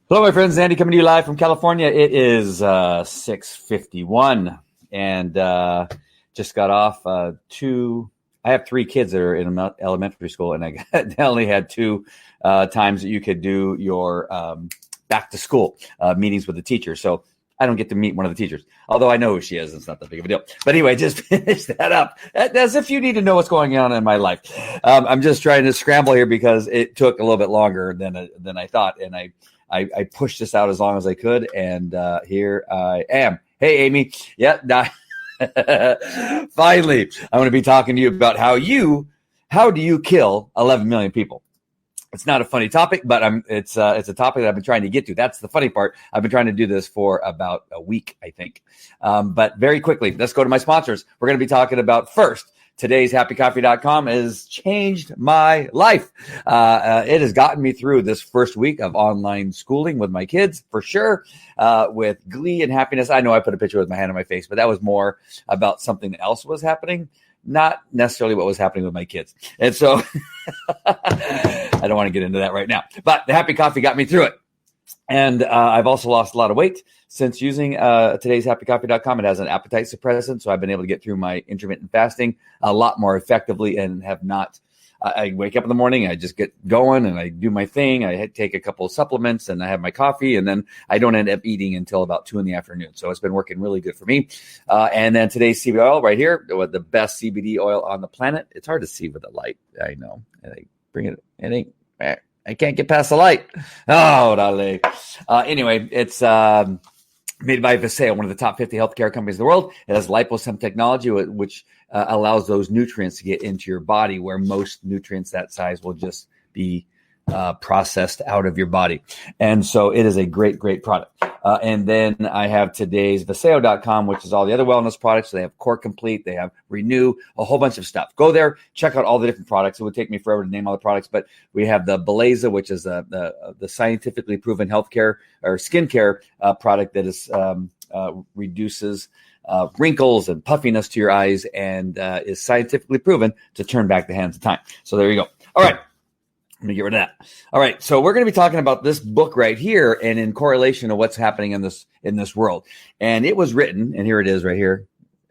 Hello, my friends. Andy coming to you live from California. It is 6:51, and just got off two. I have three kids that are in elementary school, and I only had two times that you could do your back to school meetings with the teacher. So I don't get to meet one of the teachers, although I know who she is. It's not that big of a deal. But anyway, just finish that up. As if you need to know what's going on in my life. I'm just trying to scramble here because it took a little bit longer than I thought, and I pushed this out as long as I could, and here I am. Hey, Amy. Yeah, finally, I want to be talking to you about how do you kill 11 million people? It's not a funny topic, but it's a topic that I've been trying to get to. That's the funny part. I've been trying to do this for about a week, I think. But very quickly, let's go to my sponsors. We're going to be talking about first. Today's happycoffee.com has changed my life. It has gotten me through this first week of online schooling with my kids, for sure, with glee and happiness. I know I put a picture with my hand on my face, but that was more about something else was happening, not necessarily what was happening with my kids. And so I don't want to get into that right now. But the Happy Coffee got me through it. And I've also lost a lot of weight since using today's happycoffee.com. It has an appetite suppressant, so I've been able to get through my intermittent fasting a lot more effectively and have not. I wake up in the morning, I just get going and I do my thing. I take a couple of supplements and I have my coffee, and then I don't end up eating until about 2 p.m. So it's been working really good for me. And then today's CBD oil right here, with the best CBD oil on the planet. It's hard to see with the light, I know. And I bring it. It ain't. I can't get past the light. Oh, dale. Anyway, it's made by Viseo, one of the top 50 healthcare companies in the world. It has liposome technology, which allows those nutrients to get into your body, where most nutrients that size will just be processed out of your body. And so it is a great, great product. And then I have today's Viseo.com, which is all the other wellness products. So they have Core Complete, they have Renew, a whole bunch of stuff. Go there, check out all the different products. It would take me forever to name all the products, but we have the Beleza, which is the scientifically proven healthcare or skincare product that is reduces wrinkles and puffiness to your eyes and is scientifically proven to turn back the hands of time. So there you go. All right. Let me get rid of that. All right. So we're going to be talking about this book right here and in correlation to what's happening in this world. And it was written, and here it is right here.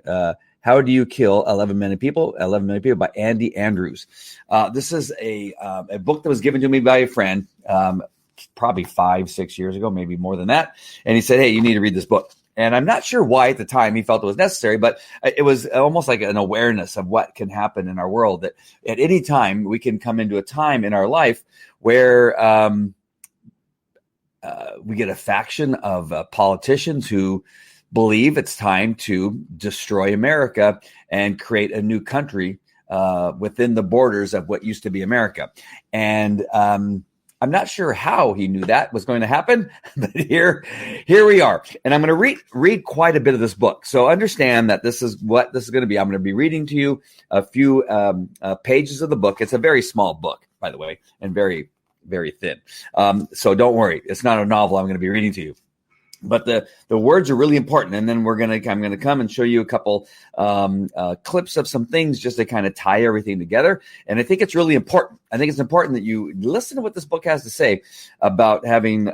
How Do You Kill 11 Million People? 11 Million People by Andy Andrews. This is a book that was given to me by a friend probably 5-6 years ago, maybe more than that. And he said, hey, you need to read this book. And I'm not sure why at the time he felt it was necessary, but it was almost like an awareness of what can happen in our world, that at any time we can come into a time in our life where we get a faction of politicians who believe it's time to destroy America and create a new country within the borders of what used to be America. And I'm not sure how he knew that was going to happen, but here we are. And I'm going to read quite a bit of this book. So understand that this is what this is going to be. I'm going to be reading to you a few pages of the book. It's a very small book, by the way, and very, very thin. So don't worry. It's not a novel I'm going to be reading to you. But the words are really important. And then I'm going to come and show you a couple clips of some things just to kind of tie everything together. And I think it's really important. I think it's important that you listen to what this book has to say about having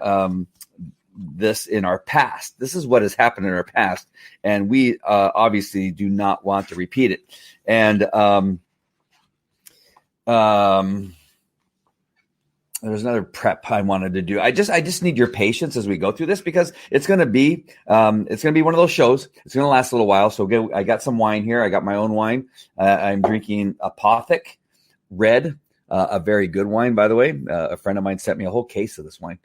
this in our past. This is what has happened in our past. And we obviously do not want to repeat it. And there's another prep I wanted to do. I just need your patience as we go through this, because it's going to be one of those shows. It's going to last a little while. So I got some wine here. I got my own wine. I'm drinking Apothic Red, a very good wine, by the way. A friend of mine sent me a whole case of this wine.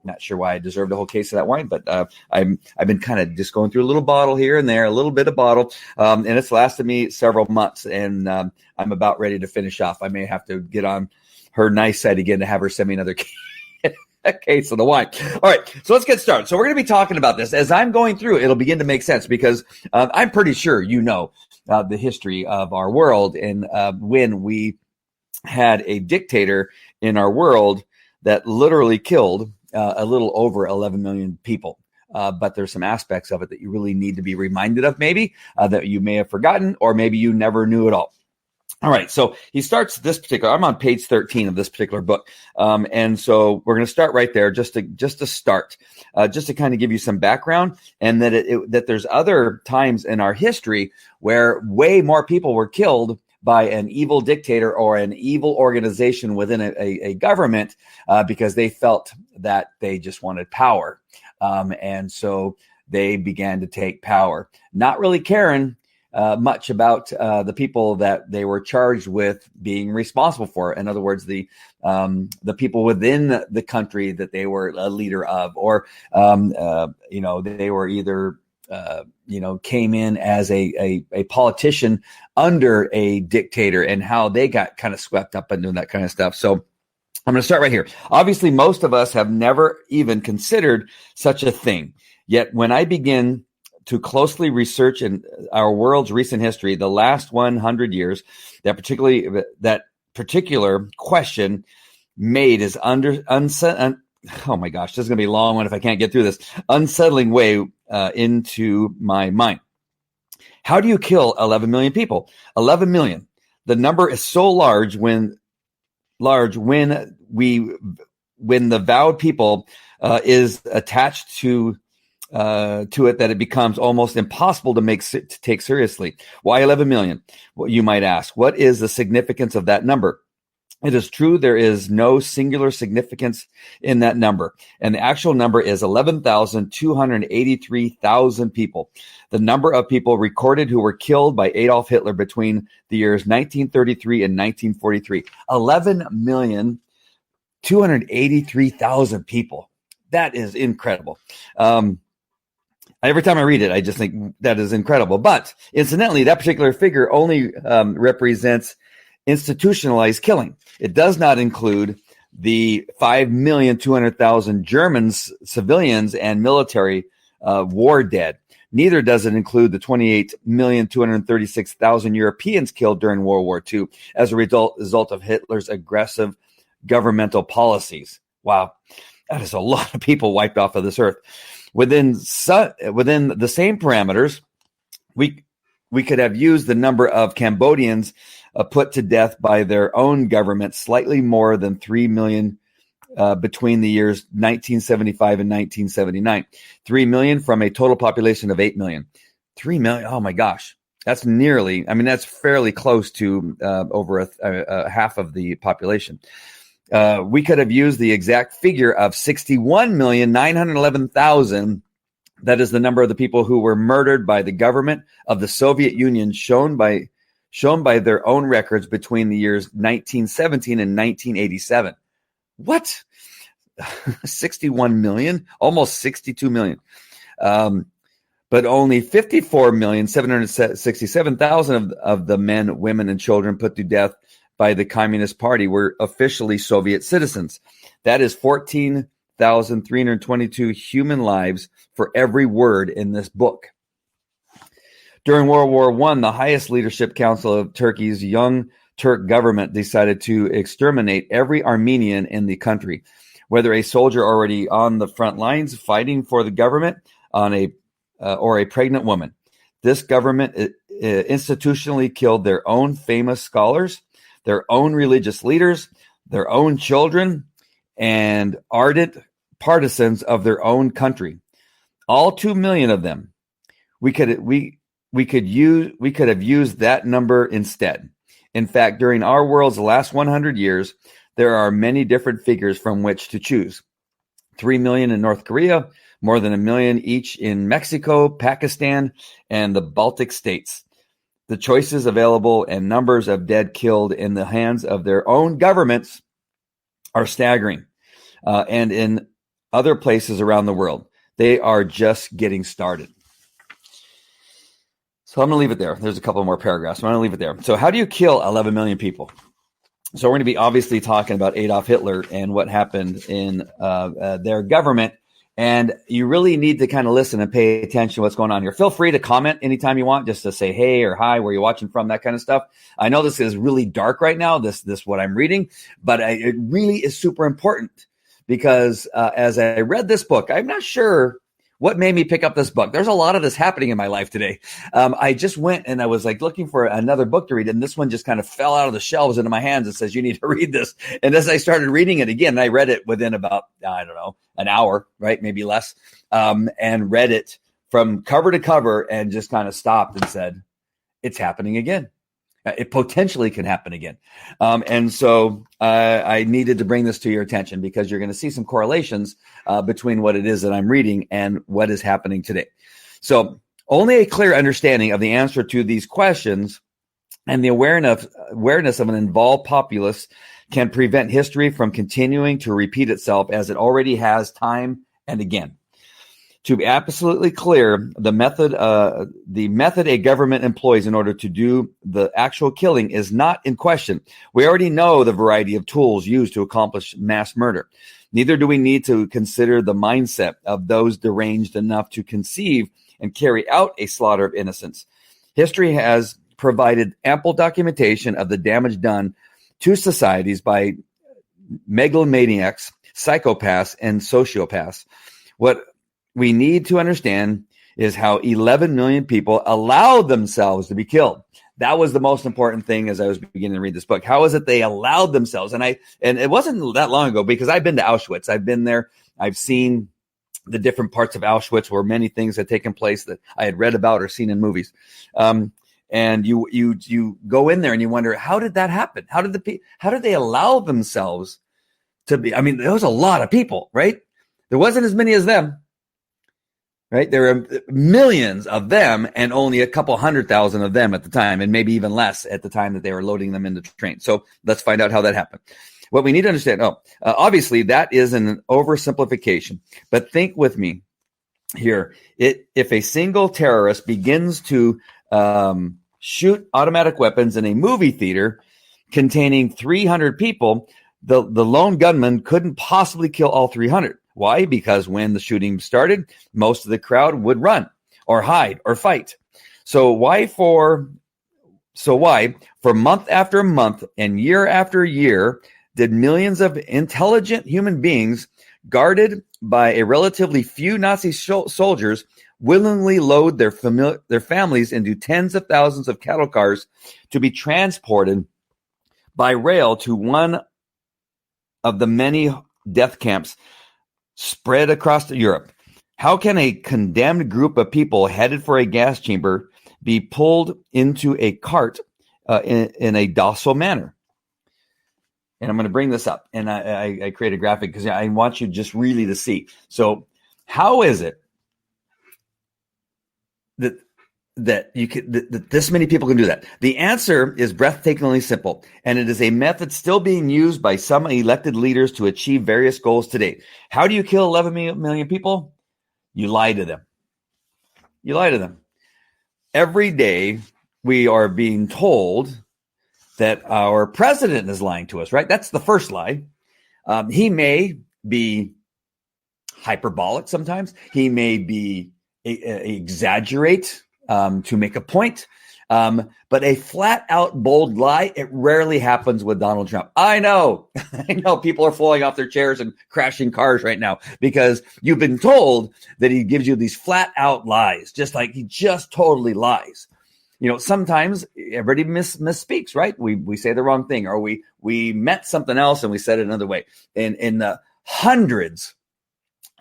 Not sure why I deserved a whole case of that wine, but I've been kind of just going through a little bottle here and there, a little bit of bottle, and it's lasted me several months. And I'm about ready to finish off. I may have to get on her nice side again to have her send me another case of the wine. All right, so let's get started. So we're going to be talking about this. As I'm going through, it'll begin to make sense, because I'm pretty sure you know the history of our world, and when we had a dictator in our world that literally killed a little over 11 million people. But there's some aspects of it that you really need to be reminded of, maybe that you may have forgotten, or maybe you never knew at all. All right, so he starts this particular. I'm on page 13 of this particular book, and so we're going to start right there, just to start, just to kind of give you some background, and that that there's other times in our history where way more people were killed by an evil dictator or an evil organization within a government because they felt that they just wanted power, and so they began to take power, not really caring much about the people that they were charged with being responsible for. In other words, the people within the country that they were a leader of, or they were either came in as a politician under a dictator, and how they got kind of swept up into that kind of stuff. So I'm going to start right here. Obviously, most of us have never even considered such a thing. Yet when I begin to closely research in our world's recent history, the last 100 years, that particular question made is oh my gosh, this is going to be a long one if I can't get through this, unsettling way into my mind. How do you kill 11 million people? 11 million. The number is so large when the vowed people is attached to it, that it becomes almost impossible to take seriously. Why 11 million? Well, you might ask, what is the significance of that number? It is true, there is no singular significance in that number, and the actual number is 11,283,000 people. The number of people recorded who were killed by Adolf Hitler between the years 1933 and 1943. 11,283,000 people. That is incredible. Every time I read it, I just think that is incredible. But incidentally, that particular figure only represents institutionalized killing. It does not include the 5,200,000 Germans, civilians, and military war dead. Neither does it include the 28,236,000 Europeans killed during World War II as a result of Hitler's aggressive governmental policies. Wow, that is a lot of people wiped off of this earth. Within the same parameters, we could have used the number of Cambodians put to death by their own government, slightly more than 3 million between the years 1975 and 1979. 3 million from a total population of 8 million. 3 million, oh my gosh. That's fairly close to over a half of the population. We could have used the exact figure of 61,911,000. That is the number of the people who were murdered by the government of the Soviet Union, shown by their own records between the years 1917 and 1987. What? 61 million? Almost 62 million. But only 54,767,000 of the men, women, and children put to death by the Communist Party were officially Soviet citizens. That is 14,322 human lives for every word in this book. During World War I, the highest leadership council of Turkey's Young Turk government decided to exterminate every Armenian in the country, whether a soldier already on the front lines fighting for the government or a pregnant woman. This government institutionally killed their own famous scholars, their own religious leaders, their own children, and ardent partisans of their own country. All 2 million of them. We could have used that number instead. In fact, during our world's last 100 years, there are many different figures from which to choose. 3 million in North Korea, more than 1 million each in Mexico, Pakistan, and the Baltic states. The choices available and numbers of dead killed in the hands of their own governments are staggering. And in other places around the world, they are just getting started. So I'm going to leave it there. There's a couple more paragraphs. I'm going to leave it there. So how do you kill 11 million people? So we're going to be obviously talking about Adolf Hitler and what happened in their government. And you really need to kind of listen and pay attention to what's going on here. Feel free to comment anytime you want, just to say hey or hi, where you're watching from, that kind of stuff. I know this is really dark right now, this what I'm reading, but it really is super important because as I read this book, I'm not sure What made me pick up this book? There's a lot of this happening in my life today. I just went and I was like looking for another book to read, and this one just kind of fell out of the shelves into my hands and says, you need to read this. And as I started reading it again, I read it within about, I don't know, an hour, right? Maybe less, and read it from cover to cover and just kind of stopped and said, it's happening again. It potentially can happen again. And so I needed to bring this to your attention because you're going to see some correlations between what it is that I'm reading and what is happening today. So only a clear understanding of the answer to these questions and the awareness of an involved populace can prevent history from continuing to repeat itself as it already has time and again. To be absolutely clear, the method a government employs in order to do the actual killing is not in question. We already know the variety of tools used to accomplish mass murder. Neither do we need to consider the mindset of those deranged enough to conceive and carry out a slaughter of innocents. History has provided ample documentation of the damage done to societies by megalomaniacs, psychopaths, and sociopaths. What we need to understand is how 11 million people allowed themselves to be killed. That was the most important thing as I was beginning to read this book. How is it they allowed themselves? And it wasn't that long ago because I've been to Auschwitz. I've been there. I've seen the different parts of Auschwitz where many things had taken place that I had read about or seen in movies. And you go in there and you wonder, how did that happen? How did they allow themselves to be? I mean, there was a lot of people, right? There wasn't as many as them. Right? There are millions of them and only a couple 100,000 of them at the time, and maybe even less at the time that they were loading them into trains. So let's find out how that happened. What we need to understand, obviously that is an oversimplification, but think with me here. If a single terrorist begins to shoot automatic weapons in a movie theater containing 300 people, the lone gunman couldn't possibly kill all 300. Why? Because when the shooting started, most of the crowd would run or hide or fight. So why for month after month and year after year did millions of intelligent human beings guarded by a relatively few Nazi soldiers willingly load their families into tens of thousands of cattle cars to be transported by rail to one of the many death camps spread across Europe? How can a condemned group of people headed for a gas chamber be pulled into a cart in a docile manner? And I'm going to bring this up, and I create a graphic because I want you just really to see. So how is it that this many people can do that? The answer is breathtakingly simple, and it is a method still being used by some elected leaders to achieve various goals today. How do you kill 11 million people? You lie to them. You lie to them. Every day we are being told that our president is lying to us, right? That's the first lie. He may be hyperbolic sometimes. He may be exaggerate to make a point. But a flat out bold lie, it rarely happens with Donald Trump. I know people are falling off their chairs and crashing cars right now because you've been told that he gives you these flat out lies, just like he just totally lies. You know, sometimes everybody misspeaks, right? We say the wrong thing, or we meant something else and we said it another way. In the hundreds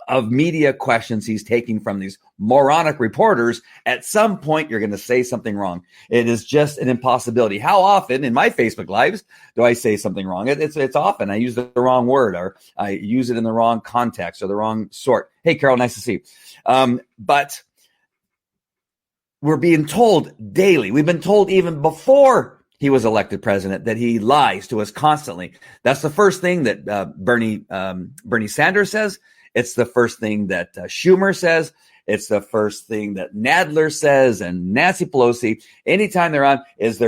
of media questions he's taking from these moronic reporters, at some point you're going to say something wrong. It is just an impossibility. How often in my Facebook lives do I say something wrong? It's often I use the wrong word, or I use it in the wrong context or the wrong sort. Hey, Carol, nice to see you. But we're being told daily. We've been told even before he was elected president that he lies to us constantly. That's the first thing that Bernie Sanders says. It's the first thing that Schumer says. It's the first thing that Nadler says and Nancy Pelosi. Anytime they're on, it's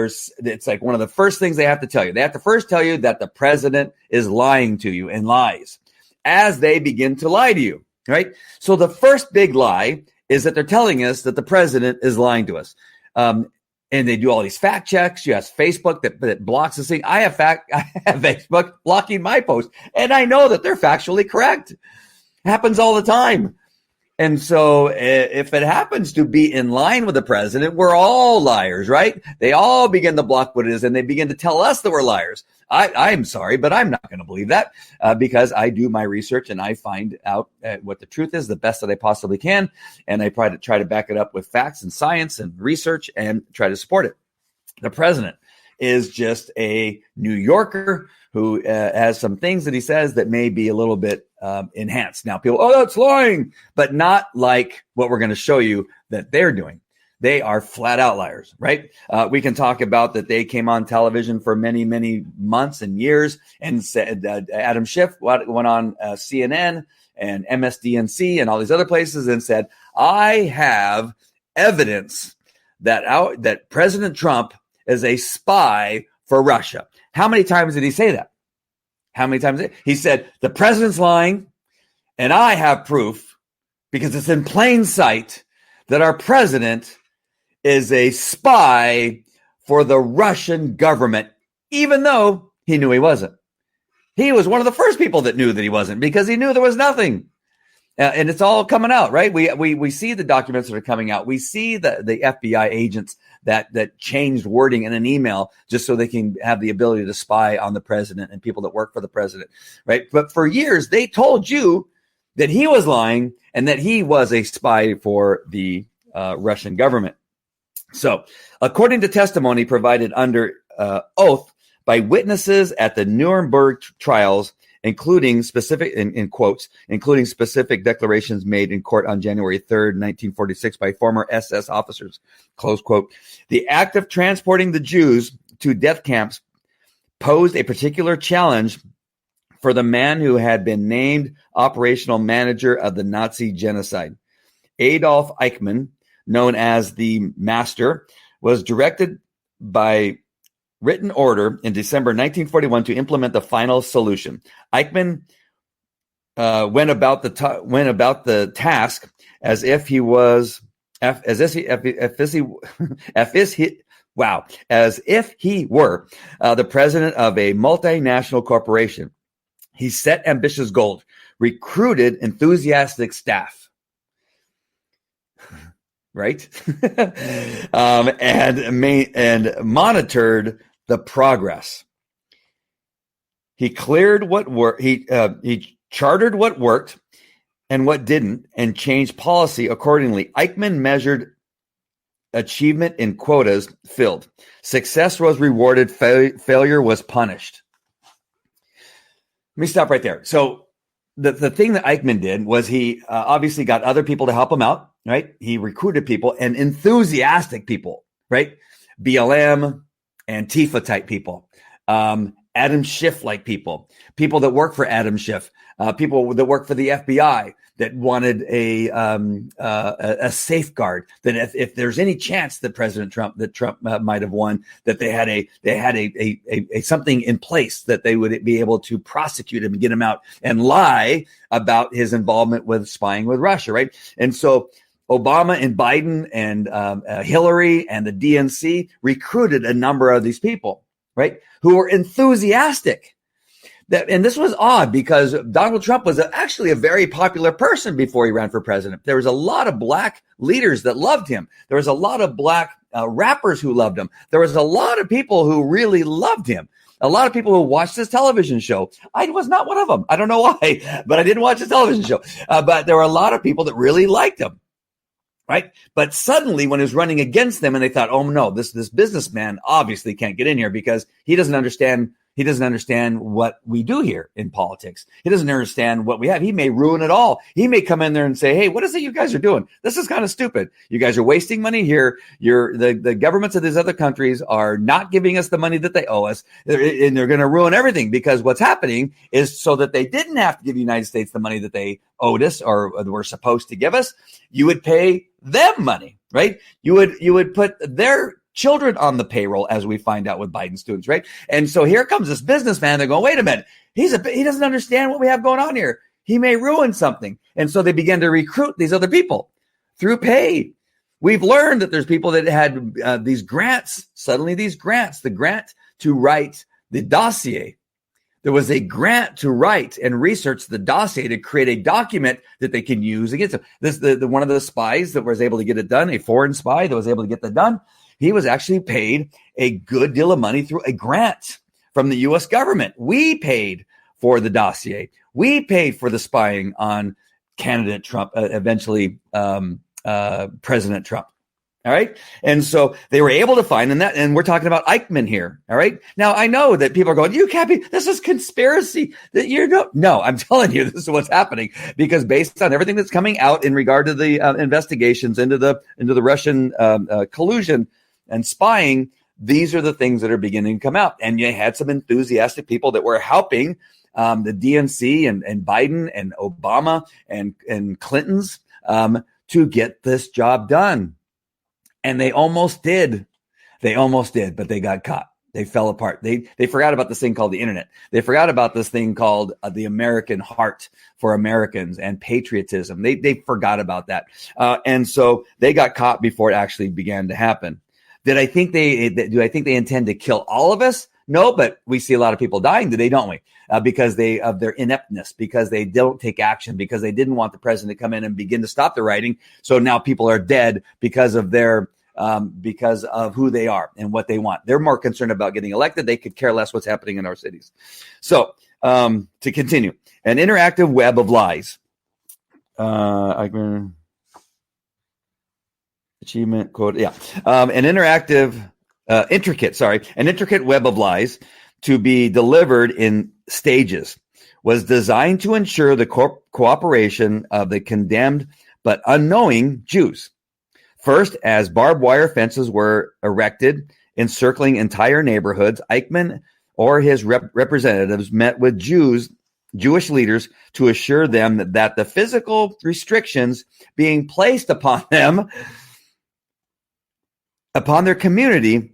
like one of the first things they have to tell you. They have to first tell you that the president is lying to you and lies as they begin to lie to you, right? So the first big lie is that they're telling us that the president is lying to us. And they do all these fact checks. You ask Facebook that blocks this thing. I have Facebook blocking my post, and I know that they're factually correct. Happens all the time. And so if it happens to be in line with the president, we're all liars, right? They all begin to block what it is, and they begin to tell us that we're liars. I'm sorry, but I'm not going to believe that because I do my research and I find out what the truth is the best that I possibly can. And I try to back it up with facts and science and research and try to support it. The president is just a New Yorker who has some things that he says that may be a little bit enhanced. Now, people, oh, that's lying, but not like what we're going to show you that they're doing. They are flat out liars, right? We can talk about that they came on television for many, many months and years and said Adam Schiff went on CNN and MSDNC and all these other places and said, I have evidence that President Trump is a spy for Russia. How many times did he say that? How many times? He said, the president's lying, and I have proof because it's in plain sight that our president is a spy for the Russian government, even though he knew he wasn't. He was one of the first people that knew that he wasn't because he knew there was nothing. And it's all coming out, right? We see the documents that are coming out. We see the FBI agents that changed wording in an email just so they can have the ability to spy on the president and people that work for the president, right? But for years, they told you that he was lying and that he was a spy for the Russian government. So, according to testimony provided under oath by witnesses at the Nuremberg trials, including specific, in quotes, including specific declarations made in court on January 3rd, 1946 by former SS officers, close quote, the act of transporting the Jews to death camps posed a particular challenge for the man who had been named operational manager of the Nazi genocide. Adolf Eichmann, known as the Master, was directed by written order in December 1941 to implement the final solution. Eichmann went about the task as if he were the president of a multinational corporation. He set ambitious goals, recruited enthusiastic staff. Right, and monitored the progress. He cleared what worked. He chartered what worked and what didn't, and changed policy accordingly. Eichmann measured achievement in quotas filled. Success was rewarded. Failure was punished. Let me stop right there. So the thing that Eichmann did was he obviously got other people to help him out. Right? He recruited people and enthusiastic people, right? BLM, Antifa type people, Adam Schiff like people that work for Adam Schiff, people that work for the FBI that wanted a safeguard that if there's any chance that Trump might have won, that they had a something in place that they would be able to prosecute him and get him out and lie about his involvement with spying with Russia, right? And so Obama and Biden and Hillary and the DNC recruited a number of these people, right, who were enthusiastic. And this was odd because Donald Trump was actually a very popular person before he ran for president. There was a lot of black leaders that loved him. There was a lot of black rappers who loved him. There was a lot of people who really loved him. A lot of people who watched his television show. I was not one of them. I don't know why, but I didn't watch his television show. But there were a lot of people that really liked him. Right. But suddenly when he was running against them and they thought, oh, no, this businessman obviously can't get in here because he doesn't understand what we do here in politics. He doesn't understand what we have. He may ruin it all. He may come in there and say, hey, what is it you guys are doing? This is kind of stupid. You guys are wasting money here. The governments of these other countries are not giving us the money that they owe us. And they're going to ruin everything because what's happening is so that they didn't have to give the United States the money that they owed us or were supposed to give us. You would pay them money, right? You would put their children on the payroll, as we find out with Biden students, right? And so here comes this businessman. They're going, wait a minute. He doesn't understand what we have going on here. He may ruin something. And so they began to recruit these other people through pay. We've learned that there's people that had these grants, the grant to write the dossier there was a grant to write and research the dossier to create a document that they can use against them. The one of the spies that was able to get it done, a foreign spy that was able to get that done, he was actually paid a good deal of money through a grant from the U.S. government. We paid for the dossier. We paid for the spying on candidate Trump, eventually President Trump. All right. And so they were able to find and we're talking about Eichmann here. All right. Now I know that people are going, you can't be, this is conspiracy that no, I'm telling you, this is what's happening, because based on everything that's coming out in regard to the investigations into the Russian collusion and spying, these are the things that are beginning to come out. And you had some enthusiastic people that were helping the DNC and Biden and Obama and Clinton's to get this job done. And they almost did. But they got caught. They fell apart. They forgot about this thing called the internet. They forgot about this thing called the American heart for Americans and patriotism. They forgot about that. And so they got caught before it actually began to happen. Do I think they intend to kill all of us? No, but we see a lot of people dying today, don't we? Because of their ineptness, because they don't take action, because they didn't want the president to come in and begin to stop the rioting. So now people are dead because of because of who they are and what they want. They're more concerned about getting elected. They could care less what's happening in our cities. So to continue, an interactive web of lies. Achievement quote. Yeah. An intricate web of lies to be delivered in stages was designed to ensure the cooperation of the condemned but unknowing Jews. First, as barbed wire fences were erected encircling entire neighborhoods, Eichmann or his representatives met with Jewish leaders to assure them that the physical restrictions being placed upon them, upon their community,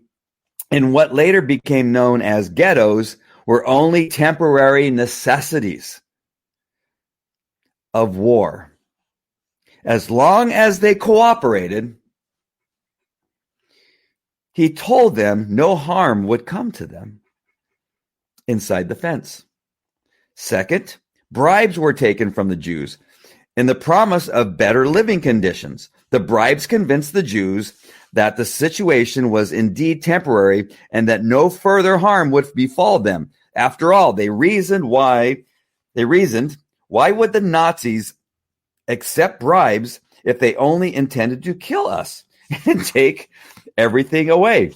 in what later became known as ghettos, were only temporary necessities of war. As long as they cooperated, he told them no harm would come to them inside the fence. Second, bribes were taken from the Jews in the promise of better living conditions. The bribes convinced the Jews that the situation was indeed temporary and that no further harm would befall them. After all, they reasoned, why would the Nazis accept bribes if they only intended to kill us and take everything away?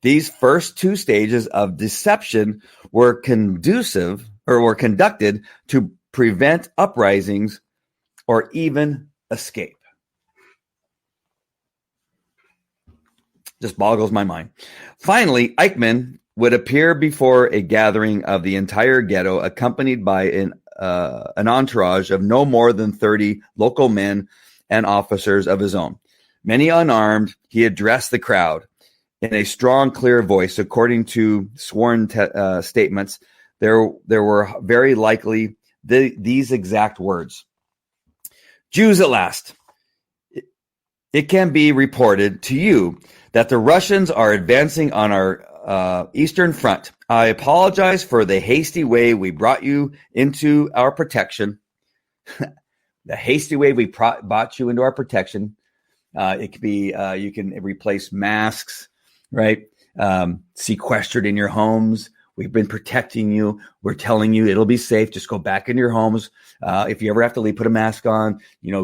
These first two stages of deception were conducted to prevent uprisings or even escape. Just boggles my mind. Finally, Eichmann would appear before a gathering of the entire ghetto, accompanied by an entourage of no more than 30 local men and officers of his own. Many unarmed, he addressed the crowd in a strong, clear voice. According to sworn statements, there were very likely these exact words. Jews at last, it can be reported to you that the Russians are advancing on our eastern front. I apologize for the hasty way we brought you into our protection. The hasty way we brought you into our protection. It could be you can replace masks, right? Sequestered in your homes. We've been protecting you. We're telling you it'll be safe. Just go back in your homes. If you ever have to leave, put a mask on.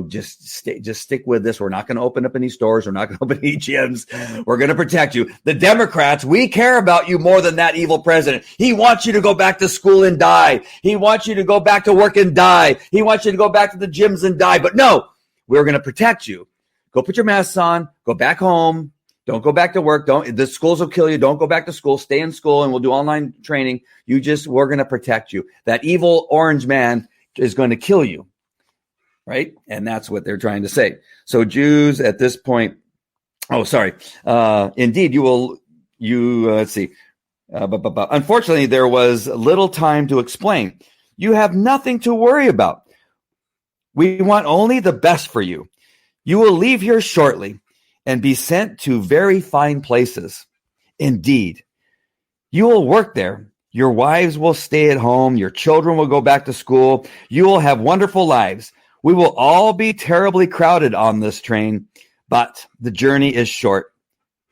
Just stick with this. We're not going to open up any stores. We're not going to open any gyms. We're going to protect you. The Democrats, we care about you more than that evil president. He wants you to go back to school and die. He wants you to go back to work and die. He wants you to go back to the gyms and die. But no, we're going to protect you. Go put your masks on. Go back home. Don't go back to work. The schools will kill you. Don't go back to school. Stay in school and we'll do online training. We're going to protect you. That evil orange man is going to kill you. Right? And that's what they're trying to say. So Jews at this point, indeed, let's see. Unfortunately, there was little time to explain. You have nothing to worry about. We want only the best for you. You will leave here shortly and be sent to very fine places. Indeed, you will work there Your wives will stay at home. Your children will go back to school. You will have wonderful lives. We will all be terribly crowded on this train, but the journey is short.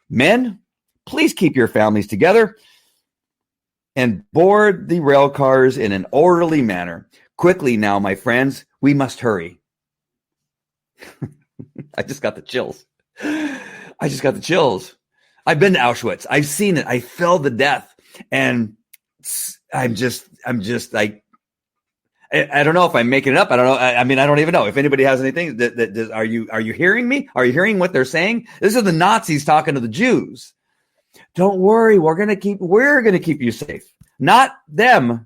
Men, please keep your families together and board the rail cars in an orderly manner. Quickly now, my friends, we must hurry. I just got the chills. I've been to Auschwitz. I've seen it. I felt the death. And I'm just like, I don't know if I'm making it up. I don't know. I mean, I don't even know if anybody has anything are you hearing me? Are you hearing what they're saying? This is the Nazis talking to the Jews. Don't worry. We're going to keep you safe. Not them.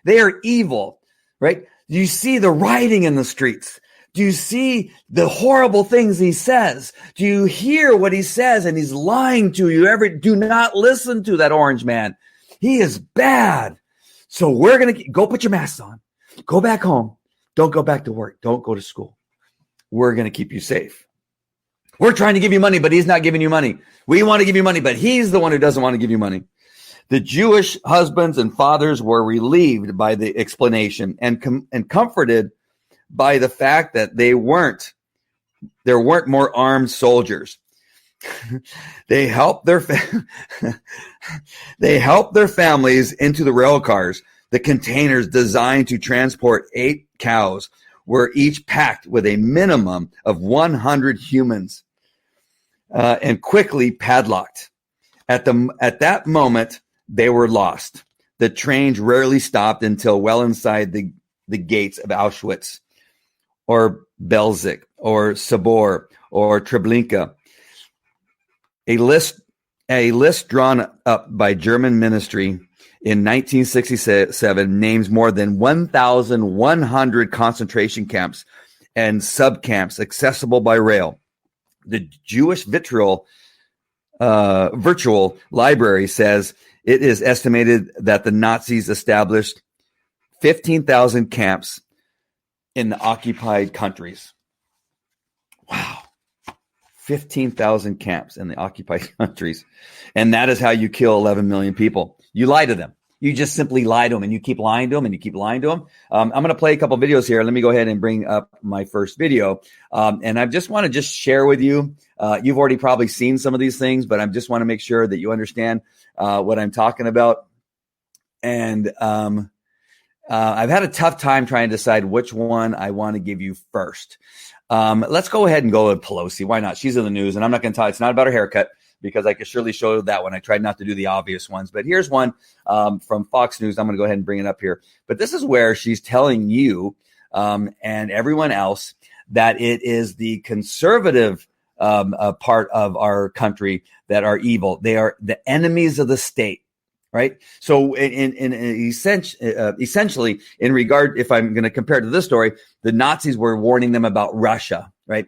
They are evil, right? Do you see the rioting in the streets? Do you see the horrible things he says? Do you hear what he says and he's lying to you? Do not listen to that orange man. He is bad. So we're going to go put your masks on. Go back home. Don't go back to work. Don't go to school. We're going to keep you safe. We're trying to give you money, but he's not giving you money. We want to give you money, but he's the one who doesn't want to give you money. The Jewish husbands and fathers were relieved by the explanation and comforted by the fact that there weren't more armed soldiers. They helped their families into the rail cars. The containers designed to transport 8 cows were each packed with a minimum of 100 humans and quickly padlocked. At that moment, they were lost. The trains rarely stopped until well inside the gates of Auschwitz or Belzec or Sabor or Treblinka. A list drawn up by German ministry in 1967 names more than 1,100 concentration camps and subcamps accessible by rail. The Jewish virtual library says it is estimated that the Nazis established 15,000 camps in the occupied countries. Wow. 15,000 camps in the occupied countries. And that is how you kill 11 million people. You lie to them. You just simply lie to them, and you keep lying to them, and you keep lying to them. I'm going to play a couple videos here. Let me go ahead and bring up my first video. And I just want to share with you. You've already probably seen some of these things, but I just want to make sure that you understand what I'm talking about. And I've had a tough time trying to decide which one I want to give you first. Let's go ahead and go with Pelosi. Why not? She's in the news, and I'm not going to tell you. It's not about her haircut, because I could surely show that one. I tried not to do the obvious ones, but here's one from Fox News. I'm going to go ahead and bring it up here. But this is where she's telling you and everyone else that it is the conservative part of our country that are evil. They are the enemies of the state. Right. So essentially, in regard, if I'm going to compare to this story, the Nazis were warning them about Russia. Right.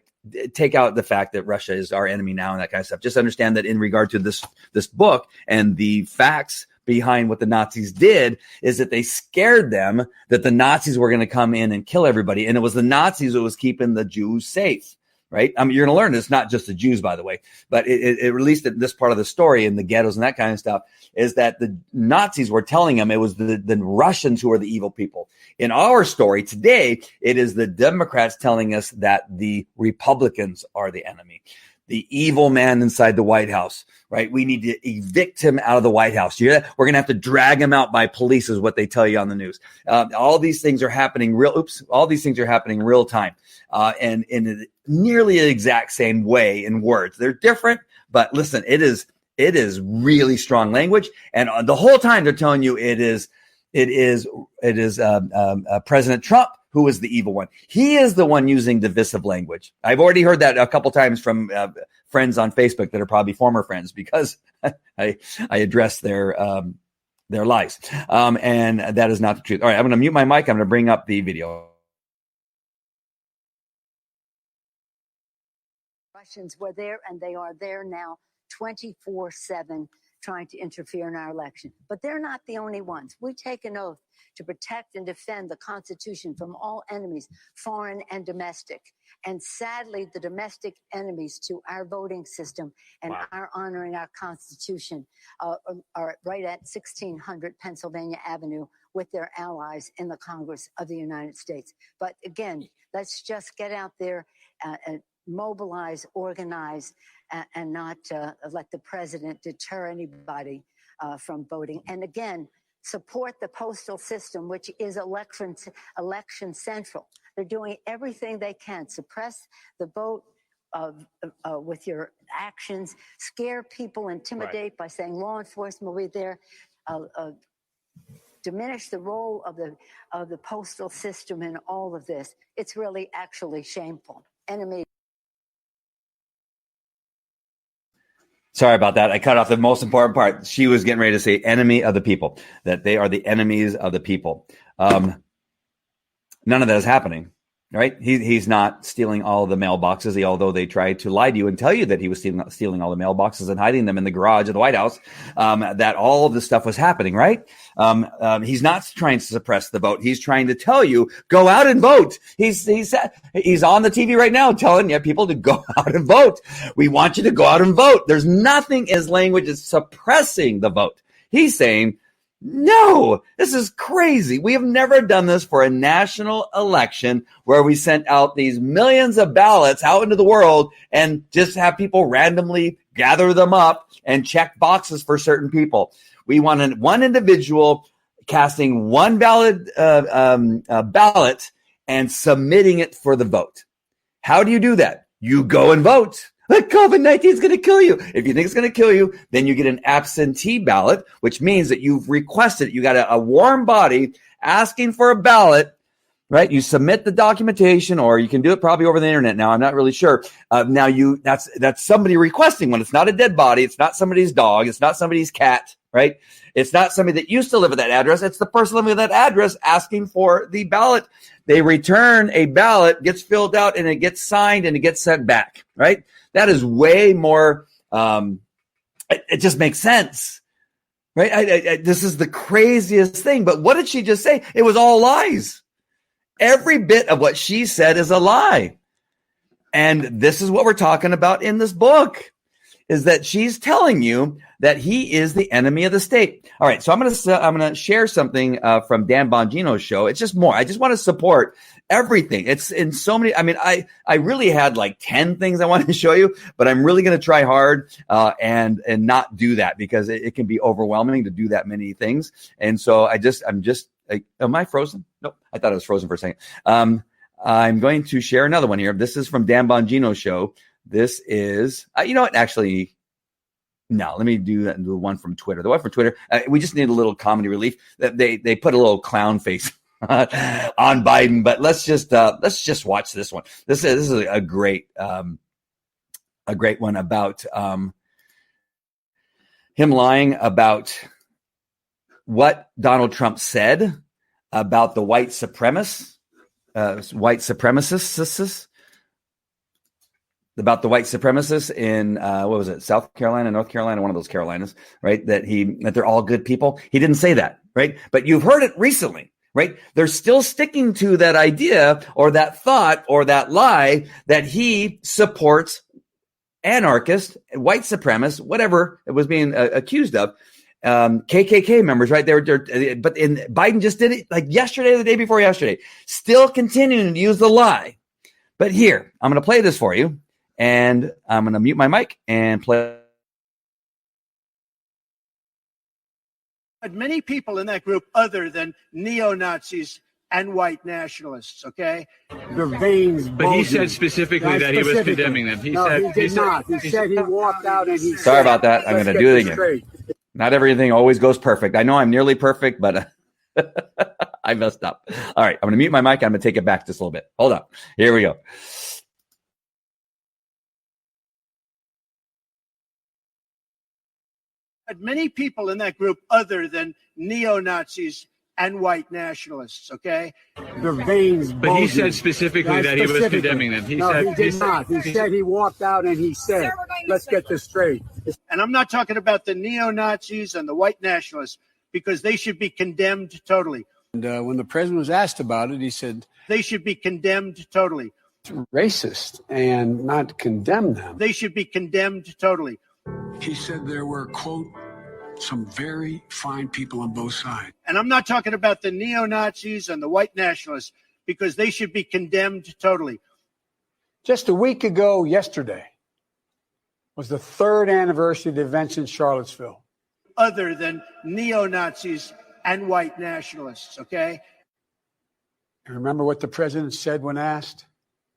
Take out the fact that Russia is our enemy now and that kind of stuff. Just understand that in regard to this book and the facts behind what the Nazis did is that they scared them that the Nazis were going to come in and kill everybody. And it was the Nazis that was keeping the Jews safe. Right. I mean, you're going to learn it's not just the Jews, by the way, but it released this part of the story in the ghettos and that kind of stuff is that the Nazis were telling them it was the Russians who are the evil people. In our story today, it is the Democrats telling us that the Republicans are the enemy, the evil man inside the White House. Right. We need to evict him out of the White House. We're going to have to drag him out by police is what they tell you on the news. All these things are happening all these things are happening real time. And in nearly the exact same way in words. They're different, but listen, it is really strong language. And the whole time they're telling you it is President Trump who is the evil one. He is the one using divisive language. I've already heard that a couple times from friends on Facebook that are probably former friends because I address their lies. And that is not the truth. All right, I'm going to mute my mic. I'm going to bring up the video. Russians were there, and they are there now 24/7. trying to interfere in our election. But they're not the only ones. We take an oath to protect and defend the Constitution from all enemies, foreign and domestic. And sadly, the domestic enemies to our voting system and our honoring our Constitution are right at 1600 Pennsylvania Avenue with their allies in the Congress of the United States. But again, let's just get out there and mobilize, organize, and not let the president deter anybody from voting. And again, support the postal system, which is election central. They're doing everything they can. Suppress the vote with your actions, scare people, intimidate by saying law enforcement will be there, diminish the role of the postal system in all of this. It's really actually shameful. Enemy. Sorry about that. I cut off the most important part. She was getting ready to say enemy of the people, that they are the enemies of the people. None of that is happening, right? He's not stealing all of the mailboxes, although they tried to lie to you and tell you that he was stealing all the mailboxes and hiding them in the garage of the White House, that all of this stuff was happening, right? He's not trying to suppress the vote. He's trying to tell you, go out and vote. He's on the TV right now telling people to go out and vote. We want you to go out and vote. There's nothing in his language is suppressing the vote. He's saying, no, this is crazy. We have never done this for a national election where we sent out these millions of ballots out into the world and just have people randomly gather them up and check boxes for certain people. We wanted one individual casting one ballot and submitting it for the vote. How do you do that? You go and vote. Like COVID-19 is going to kill you. If you think it's going to kill you, then you get an absentee ballot, which means that you've requested it. You got a warm body asking for a ballot, right? You submit the documentation, or you can do it probably over the internet now. I'm not really sure. That's somebody requesting one. It's not a dead body. It's not somebody's dog. It's not somebody's cat, right? It's not somebody that used to live at that address. It's the person living at that address asking for the ballot. They return a ballot, gets filled out, and it gets signed, and it gets sent back, right? That is way more, it just makes sense, right? This is the craziest thing. But what did she just say? It was all lies. Every bit of what she said is a lie. And this is what we're talking about in this book, is that she's telling you that he is the enemy of the state. All right, so I'm going to share something from Dan Bongino's show. It's just more. I just want to support everything. It's in so many. I mean, I really had like 10 things I wanted to show you, but I'm really going to try hard and not do that, because it can be overwhelming to do that many things. And so I'm just like, am I frozen? Nope. I thought I was frozen for a second. I'm going to share another one here. This is from Dan Bongino's show. This is, you know what? Actually, no, let me do the one from Twitter. The one from Twitter, we just need a little comedy relief. They put a little clown face on Biden, but let's just watch this one. This is a great one about him lying about what Donald Trump said about the white supremacists. About the white supremacists in what was it, South Carolina, North Carolina, one of those Carolinas, right? That they're all good people. He didn't say that, right? But you've heard it recently, right? They're still sticking to that idea or that thought or that lie that he supports anarchists, white supremacists, whatever it was being accused of. KKK members, right? But Biden just did it like yesterday, the day before yesterday, still continuing to use the lie. But here, I'm going to play this for you. And I'm going to mute my mic and play. Many people in that group other than neo-Nazis and white nationalists, okay? Their veins. But he said specifically that he was condemning them. He said he walked out and he Sorry about that. I'm going to do it again. Straight. Not everything always goes perfect. I know I'm nearly perfect, but I messed up. All right. I'm going to mute my mic. I'm going to take it back just a little bit. Hold on. Here we go. Many people in that group other than neo-Nazis and white nationalists, okay? Their veins But he bulging. said specifically that he was condemning them. He He did not. He said he walked out and he said, let's get this straight. And I'm not talking about the neo-Nazis and the white nationalists, because they should be condemned totally. And when the president was asked about it, he said, They should be condemned totally. racist and not condemn them. They should be condemned totally. He said there were, quote, some very fine people on both sides. And I'm not talking about the neo-Nazis and the white nationalists, because they should be condemned totally. Just a week ago yesterday was the third anniversary of the events in Charlottesville. Other than neo-Nazis and white nationalists, okay? And remember what the president said when asked?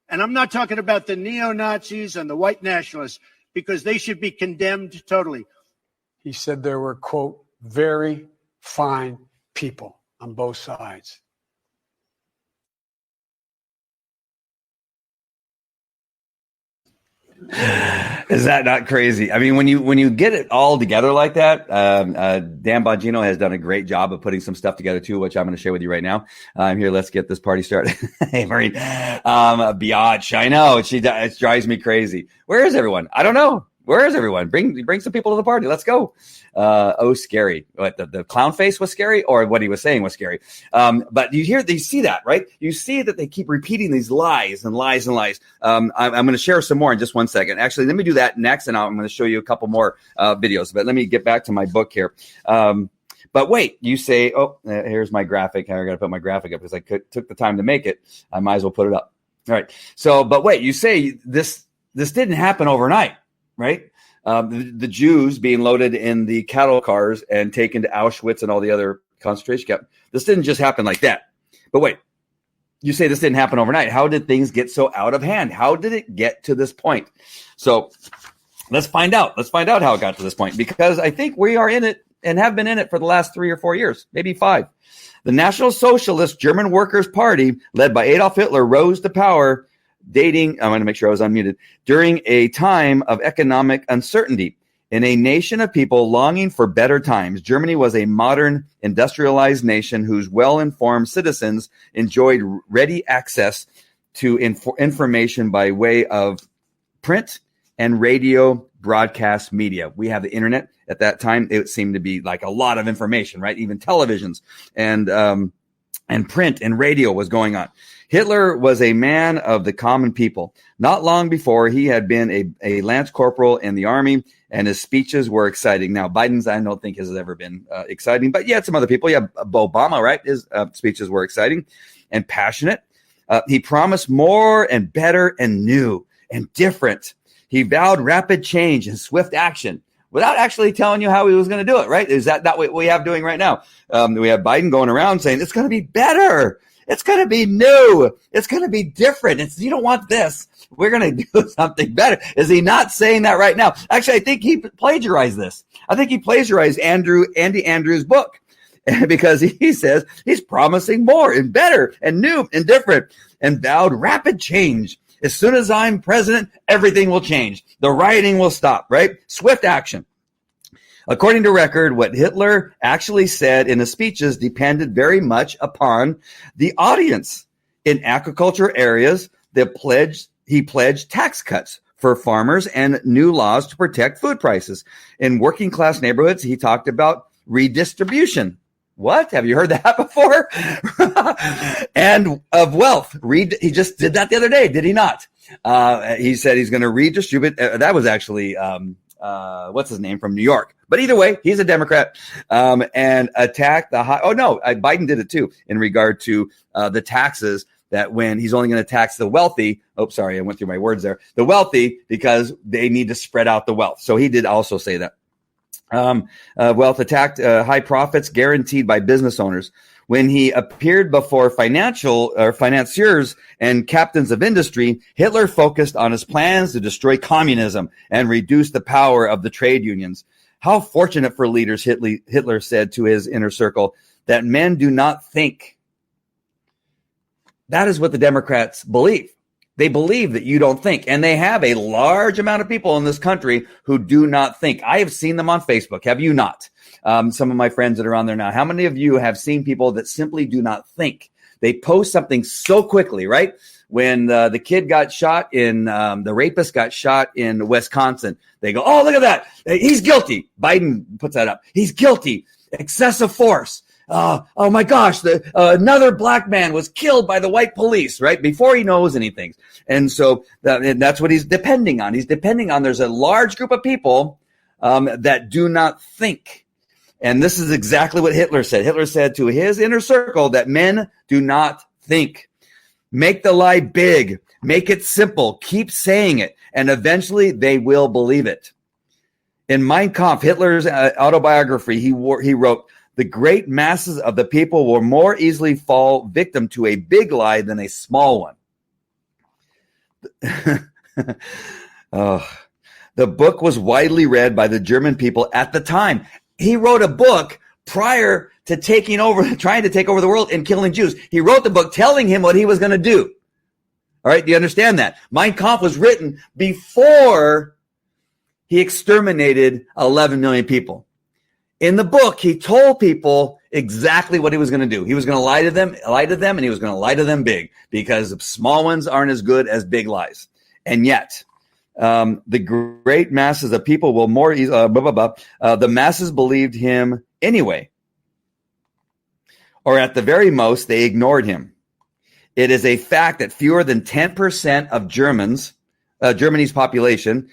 And I'm not talking about the neo-Nazis and the white nationalists, because they should be condemned totally. He said there were, quote, very fine people on both sides. Is that not crazy? I mean, when you get it all together like that, Dan Bongino has done a great job of putting some stuff together too, which I'm going to share with you right now. Here, let's get this party started. Hey, Maureen, biatch, I know it drives me crazy. Where is everyone? I don't know. Where is everyone? Bring some people to the party. Let's go. Scary. What the clown face was scary, or what he was saying was scary. But you see that, right? You see that they keep repeating these lies and lies and lies. I'm going to share some more in just 1 second. Actually, let me do that next, and I'm going to show you a couple more videos. But let me get back to my book here. But wait, you say, here's my graphic. I got to put my graphic up because I took the time to make it. I might as well put it up. All right. So, but wait, you say this didn't happen overnight. Right? The Jews being loaded in the cattle cars and taken to Auschwitz and all the other concentration camps. This didn't just happen like that. But wait, you say this didn't happen overnight. How did things get so out of hand? How did it get to this point? So let's find out. Let's find out how it got to this point, because I think we are in it and have been in it for the last 3 or 4 years, maybe 5. The National Socialist German Workers' Party, led by Adolf Hitler, rose to power I'm going to make sure I was unmuted, during a time of economic uncertainty. In a nation of people longing for better times, Germany was a modern, industrialized nation whose well-informed citizens enjoyed ready access to information by way of print and radio broadcast media. We have the internet. At that time, it seemed to be like a lot of information, right? Even televisions and print and radio was going on. Hitler was a man of the common people. Not long before, he had been a lance corporal in the army, and his speeches were exciting. Now, Biden's, I don't think has ever been exciting, but yeah, some other people. Yeah, Obama, right? His speeches were exciting and passionate. He promised more and better and new and different. He vowed rapid change and swift action, without actually telling you how he was going to do it, right? Is that not what we have doing right now? We have Biden going around saying, it's going to be better. It's going to be new. It's going to be different. You don't want this. We're going to do something better. Is he not saying that right now? Actually, I think he plagiarized this. I think he plagiarized Andy Andrews' book, because he says he's promising more and better and new and different, and vowed rapid change. As soon as I'm president, everything will change. The rioting will stop, right? Swift action. According to record, what Hitler actually said in his speeches depended very much upon the audience. In agriculture areas, he pledged tax cuts for farmers and new laws to protect food prices. In working class neighborhoods, he talked about redistribution. What? Have you heard that before? And of wealth. He just did that the other day, did he not? He said he's going to redistribute. That was actually, what's his name, from New York. But either way, he's a Democrat, and attacked the high. Oh, no, Biden did it too, in regard to the taxes, that when he's only going to tax the wealthy. Oh, sorry, I went through my words there. The wealthy, because they need to spread out the wealth. So he did also say that. Wealth attacked high profits guaranteed by business owners. When he appeared before financiers and captains of industry, Hitler focused on his plans to destroy communism and reduce the power of the trade unions. How fortunate for leaders, Hitler said to his inner circle, that men do not think. That is what the Democrats believe. They believe that you don't think. And they have a large amount of people in this country who do not think. I have seen them on Facebook. Have you not? Some of my friends that are on there now. How many of you have seen people that simply do not think? They post something so quickly, right? When the kid got shot the rapist got shot in Wisconsin, they go, oh, look at that. He's guilty. Biden puts that up. He's guilty. Excessive force. Oh my gosh, another black man was killed by the white police, right? Before he knows anything. And so that's what he's depending on. He's depending on there's a large group of people that do not think. And this is exactly what Hitler said. Hitler said to his inner circle that men do not think. Make the lie big. Make it simple. Keep saying it. And eventually they will believe it. In Mein Kampf, Hitler's autobiography, he wrote, the great masses of the people will more easily fall victim to a big lie than a small one. The book was widely read by the German people at the time. He wrote a book prior to trying to take over the world and killing Jews. He wrote the book telling him what he was going to do. All right, do you understand that? Mein Kampf was written before he exterminated 11 million people. In the book, he told people exactly what he was going to do. He was going to lie to them, and he was going to lie to them big because small ones aren't as good as big lies. And yet, the great masses of people will more easily, the masses believed him anyway. Or at the very most, they ignored him. It is a fact that fewer than 10% of Germany's population,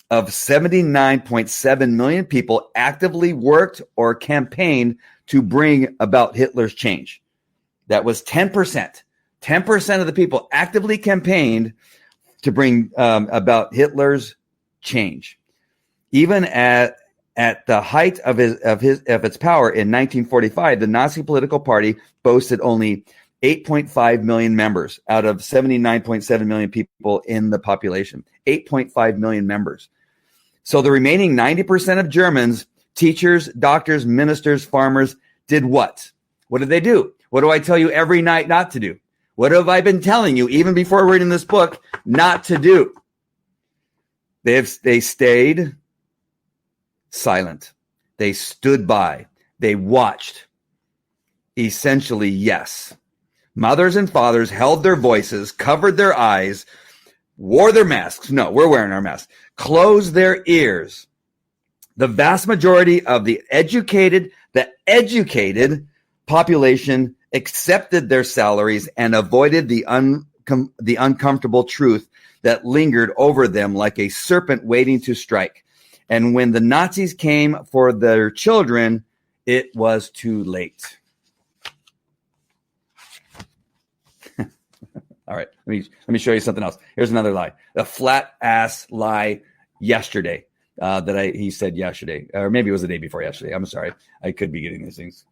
of 79.7 million people actively worked or campaigned to bring about Hitler's change. That was 10%. 10% of the people actively campaigned to bring about Hitler's change. Even at the height of its power in 1945, the Nazi political party boasted only 8.5 million members out of 79.7 million people in the population. 8.5 million members. So the remaining 90% of Germans, teachers, doctors, ministers, farmers, did what? What did they do? What do I tell you every night not to do? What have I been telling you, even before reading this book, not to do? They stayed silent. They stood by. They watched. Essentially, yes. Mothers and fathers held their voices, covered their eyes, wore their masks. No, we're wearing our masks. Closed their ears. The vast majority of the educated population accepted their salaries and avoided the uncomfortable truth that lingered over them like a serpent waiting to strike. And when the Nazis came for their children, it was too late. All right, let me show you something else. Here's another lie. A flat ass lie yesterday he said yesterday, or maybe it was the day before yesterday. I'm sorry. I could be getting these things.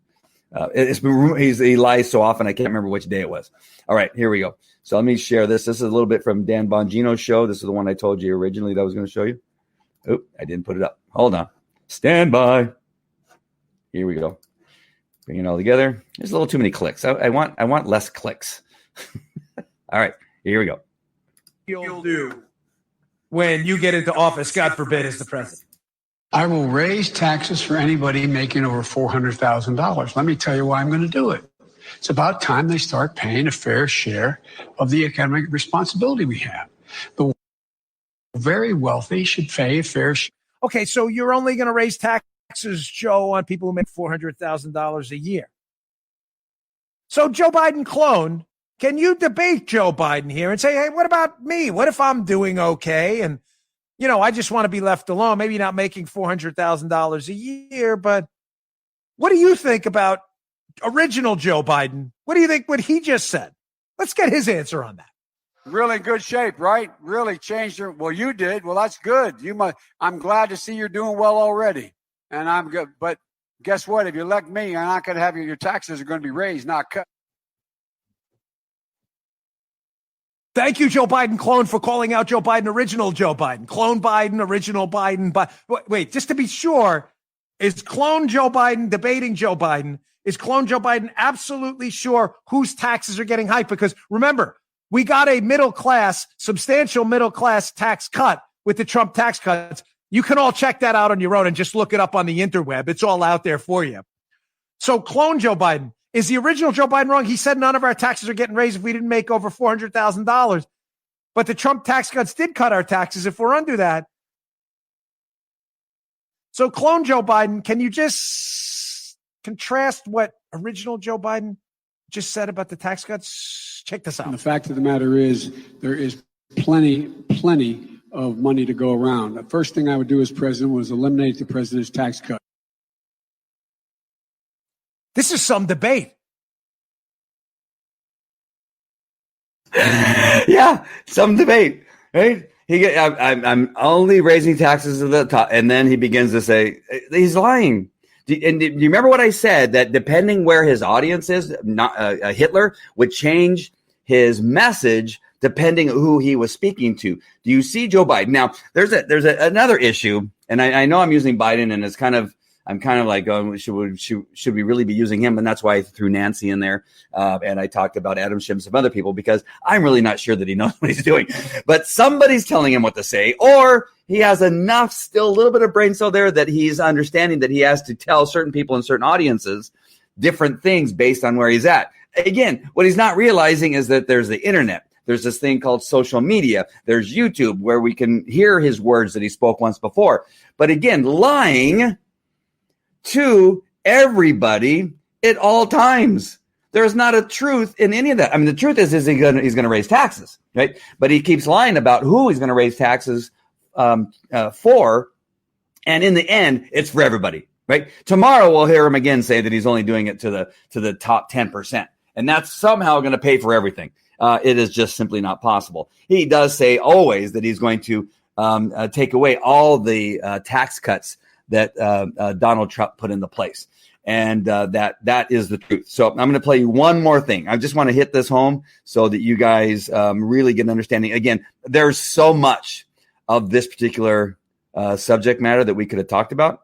He lies so often I can't remember which day it was. All right, here we go. So let me share this. This is a little bit from Dan Bongino's show. This is the one I told you originally that I was going to show you. Oop, I didn't put it up. Hold on. Stand by. Here we go. Bring it all together. There's a little too many clicks. I want less clicks. All right, here we go. You'll do when you get into office, God forbid, as the president. I will raise taxes for anybody making over $400,000. Let me tell you why I'm going to do it. It's about time they start paying a fair share of the economic responsibility we have. The very wealthy should pay a fair share. Okay, so you're only going to raise taxes, Joe, on people who make $400,000 a year. So Joe Biden clone, can you debate Joe Biden here and say, hey, what about me? What if I'm doing okay? And, you know, I just want to be left alone, maybe not making $400,000 a year, but what do you think about original Joe Biden? What do you think what he just said? Let's get his answer on that. Really good shape, right? Really changed her. Well, you did. Well, that's good. I'm glad to see you're doing well already. And I'm good. But guess what? If you elect me, you're not going to have your taxes are going to be raised, not cut. Thank you, Joe Biden clone, for calling out Joe Biden, original Joe Biden. Clone Biden, original Biden. But wait, just to be sure, is clone Joe Biden debating Joe Biden? Is clone Joe Biden absolutely sure whose taxes are getting hiked? Because remember, We got a middle class, substantial middle class tax cut with the Trump tax cuts. You can all check that out on your own and just look it up on the interweb. It's all out there for you. So clone Joe Biden. Is the original Joe Biden wrong? He said none of our taxes are getting raised if we didn't make over $400,000. But the Trump tax cuts did cut our taxes if we're under that. So clone Joe Biden, can you just contrast what original Joe Biden just said about the tax cuts? Check this out. And the fact of the matter is there is plenty of money to go around. The first thing I would do as president was eliminate the president's tax cut. This is some debate. Yeah, some debate, right? I'm only raising taxes at the top, and then he begins to say he's lying. And do you remember what I said? That depending where his audience is, Hitler would change his message depending who he was speaking to. Do you see Joe Biden? Now, there's another issue, and I know I'm using Biden, and it's I'm kind of like going, should we really be using him? And that's why I threw Nancy in there. And I talked about Adam Schiff and some other people, because I'm really not sure that he knows what he's doing. But somebody's telling him what to say, or he has enough, still a little bit of brain cell there, that he's understanding that he has to tell certain people in certain audiences different things based on where he's at. Again, what he's not realizing is that there's the internet. There's this thing called social media. There's YouTube, where we can hear his words that he spoke once before. But again, lying to everybody at all times. There's not a truth in any of that. I mean, the truth is he's going to raise taxes, right? But he keeps lying about who he's going to raise taxes for. And in the end, it's for everybody, right? Tomorrow we'll hear him again say that he's only doing it to the top 10%. And that's somehow going to pay for everything. It is just simply not possible. He does say always that he's going to take away all the tax cuts that Donald Trump put into place. And that is the truth. So I'm going to play you one more thing. I just want to hit this home so that you guys really get an understanding. Again, there's so much of this particular subject matter that we could have talked about.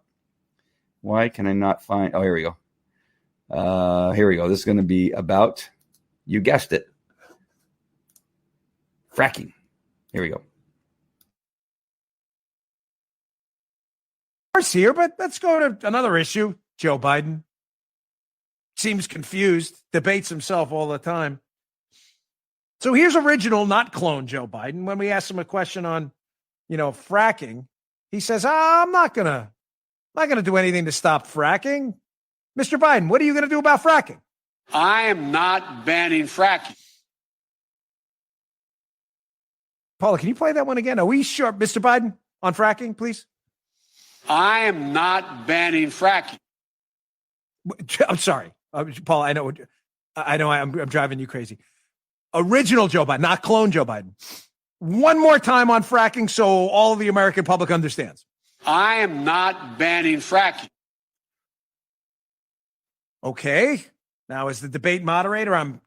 Why can I not find? Oh, here we go. Here we go. This is going to be about, you guessed it, fracking. Here we go. Here, but let's go to another issue. Joe Biden seems confused, debates himself all the time. So here's original, not clone Joe Biden. When we asked him a question on, fracking, he says, I'm not gonna do anything to stop fracking. Mr. Biden, what are you going to do about fracking? I am not banning fracking. Paula, can you play that one again? Are we sure, Mr. Biden, on fracking, please? I am not banning fracking. I'm sorry, Paul. I know I'm driving you crazy. Original Joe Biden, not clone Joe Biden. One more time on fracking, so all of the American public understands. I am not banning fracking. Okay. Now, as the debate moderator, I'm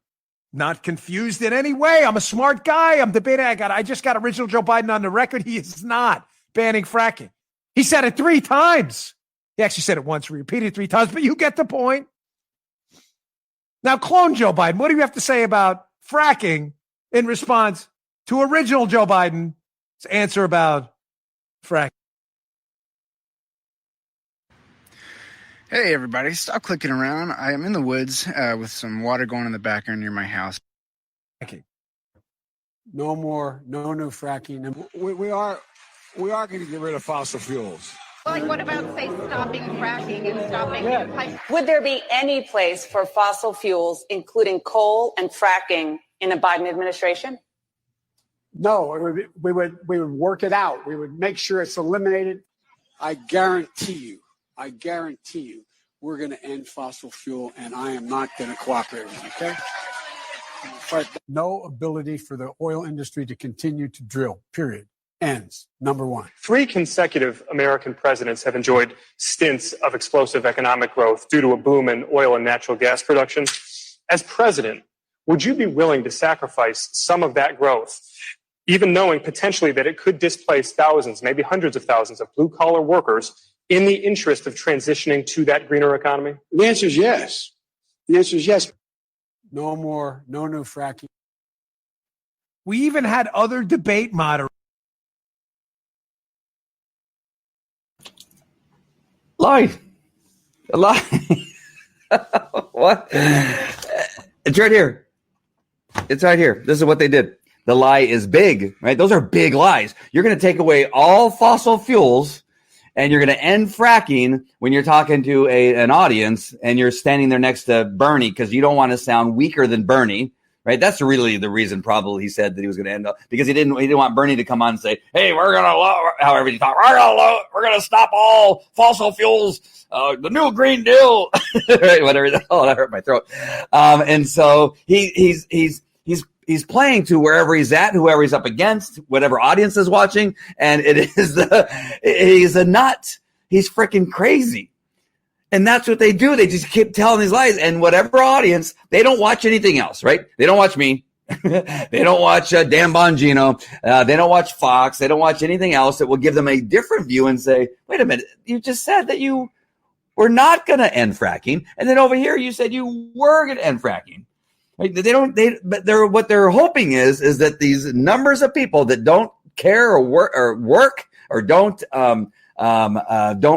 not confused in any way. I'm a smart guy. I'm debating. I just got original Joe Biden on the record. He is not banning fracking. He said it 3 times. He actually said it once, repeated it 3 times, but you get the point. Now, clone Joe Biden, what do you have to say about fracking in response to original Joe Biden's answer about fracking? Hey, everybody. Stop clicking around. I am in the woods with some water going in the background near my house. No new fracking. And we are going to get rid of fossil fuels. Like, what about, say, stopping fracking and stopping new pipe? Would there be any place for fossil fuels, including coal and fracking, in a Biden administration? No, we would work it out. We would make sure it's eliminated. I guarantee you, we're going to end fossil fuel, and I am not going to cooperate with you, okay? No ability for the oil industry to continue to drill, period. Ends. Number one. 3 consecutive American presidents have enjoyed stints of explosive economic growth due to a boom in oil and natural gas production. As president, would you be willing to sacrifice some of that growth, even knowing potentially that it could displace thousands, maybe hundreds of thousands of blue-collar workers in the interest of transitioning to that greener economy? The answer is yes. No new fracking. We even had other debate moderators. Lie. A lie. What? It's right here. It's right here. This is what they did. The lie is big, right? Those are big lies. You're going to take away all fossil fuels and you're going to end fracking when you're talking to an audience and you're standing there next to Bernie because you don't want to sound weaker than Bernie, right? That's really the reason probably he said that he was going to end up because he didn't want Bernie to come on and say, hey, we're going to lower, however you talk, we're going to stop all fossil fuels, the new Green Deal, right? Whatever. Oh, that hurt my throat. And so he's playing to wherever he's at, whoever he's up against, whatever audience is watching. And he's a nut. He's freaking crazy. And that's what they do. They just keep telling these lies. And whatever audience, they don't watch anything else, right? They don't watch me. They don't watch Dan Bongino. They don't watch Fox. They don't watch anything else that will give them a different view and say, wait a minute, you just said that you were not going to end fracking. And then over here, you said you were going to end fracking. Right? What they're hoping is that these numbers of people that don't care or work or don't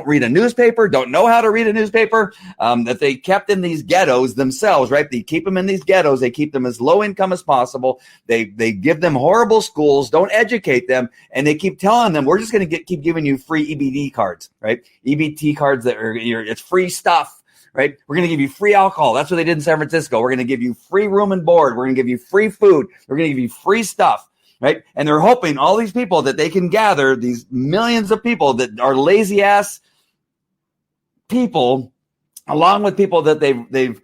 read a newspaper, don't know how to read a newspaper, that they kept in these ghettos themselves, right? They keep them in these ghettos. They keep them as low income as possible. They give them horrible schools, don't educate them, and they keep telling them, we're just going to keep giving you free EBT cards, right? EBT cards that are, it's free stuff. Right? We're going to give you free alcohol. That's what they did in San Francisco. We're going to give you free room and board. We're going to give you free food. We're going to give you free stuff. Right? And they're hoping all these people that they can gather, these millions of people that are lazy ass people, along with people that they've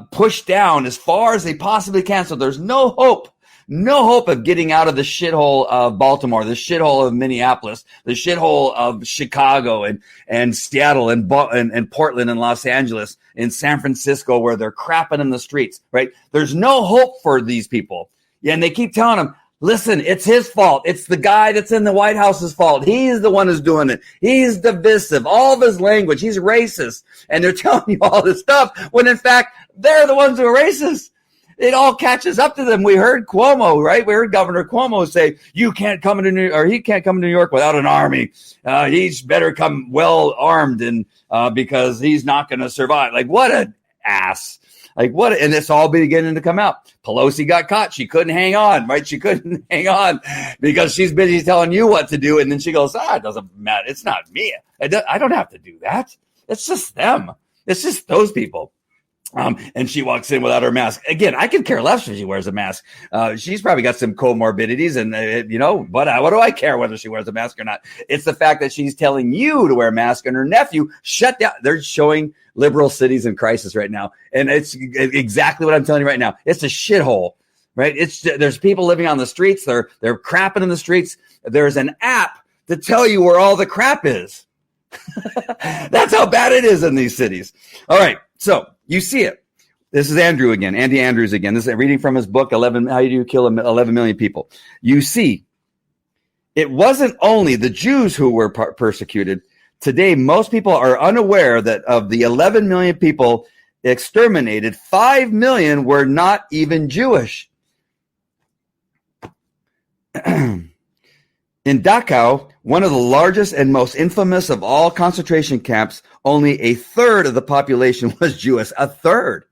pushed down as far as they possibly can. So there's no hope of getting out of the shithole of Baltimore, the shithole of Minneapolis, the shithole of Chicago and Seattle and Portland and Los Angeles and San Francisco where they're crapping in the streets, right? There's no hope for these people. Yeah, and they keep telling them, listen, it's his fault. It's the guy that's in the White House's fault. He's the one who's doing it. He's divisive. All of his language, he's racist. And they're telling you all this stuff when in fact, they're the ones who are racist. It all catches up to them. We heard Cuomo, right? We heard Governor Cuomo say, he can't come to New York without an army. He's better come well armed and because he's not going to survive. Like, what an ass. Like, what? And it's all beginning to come out. Pelosi got caught. She couldn't hang on, right? She couldn't hang on because she's busy telling you what to do. And then she goes, it doesn't matter. It's not me. I don't have to do that. It's just them. It's just those people. And she walks in without her mask. Again, I could care less if she wears a mask. She's probably got some comorbidities and, what do I care whether she wears a mask or not? It's the fact that she's telling you to wear a mask and her nephew shut down. They're showing liberal cities in crisis right now. And it's exactly what I'm telling you right now. It's a shithole, right? There's people living on the streets. They're crapping in the streets. There's an app to tell you where all the crap is. That's how bad it is in these cities. All right. So you see it. This is Andrew again, Andy Andrews again. This is reading from his book, How Do You Kill 11 Million People? You see, it wasn't only the Jews who were persecuted. Today, most people are unaware that of the 11 million people exterminated, 5 million were not even Jewish. In Dachau, one of the largest and most infamous of all concentration camps, only a third of the population was Jewish. A third.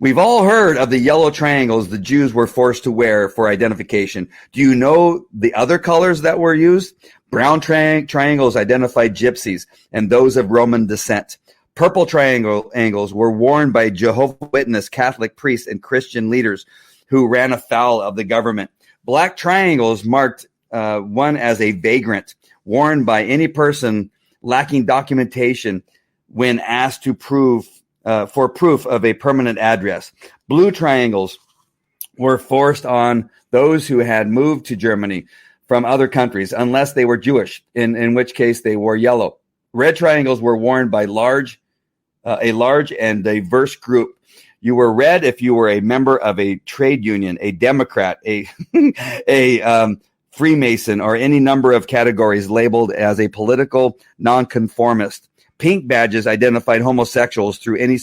We've all heard of the yellow triangles the Jews were forced to wear for identification. Do you know the other colors that were used? Brown triangles identified gypsies and those of Roman descent. Purple triangles were worn by Jehovah's Witness, Catholic priests, and Christian leaders who ran afoul of the government. Black triangles marked one as a vagrant, worn by any person lacking documentation when asked to prove for proof of a permanent address. Blue triangles were forced on those who had moved to Germany from other countries, unless they were Jewish, in which case they wore yellow. Red triangles were worn by a large and diverse group. You were red if you were a member of a trade union, a Democrat, a Freemason, or any number of categories labeled as a political nonconformist. Pink badges identified homosexuals through any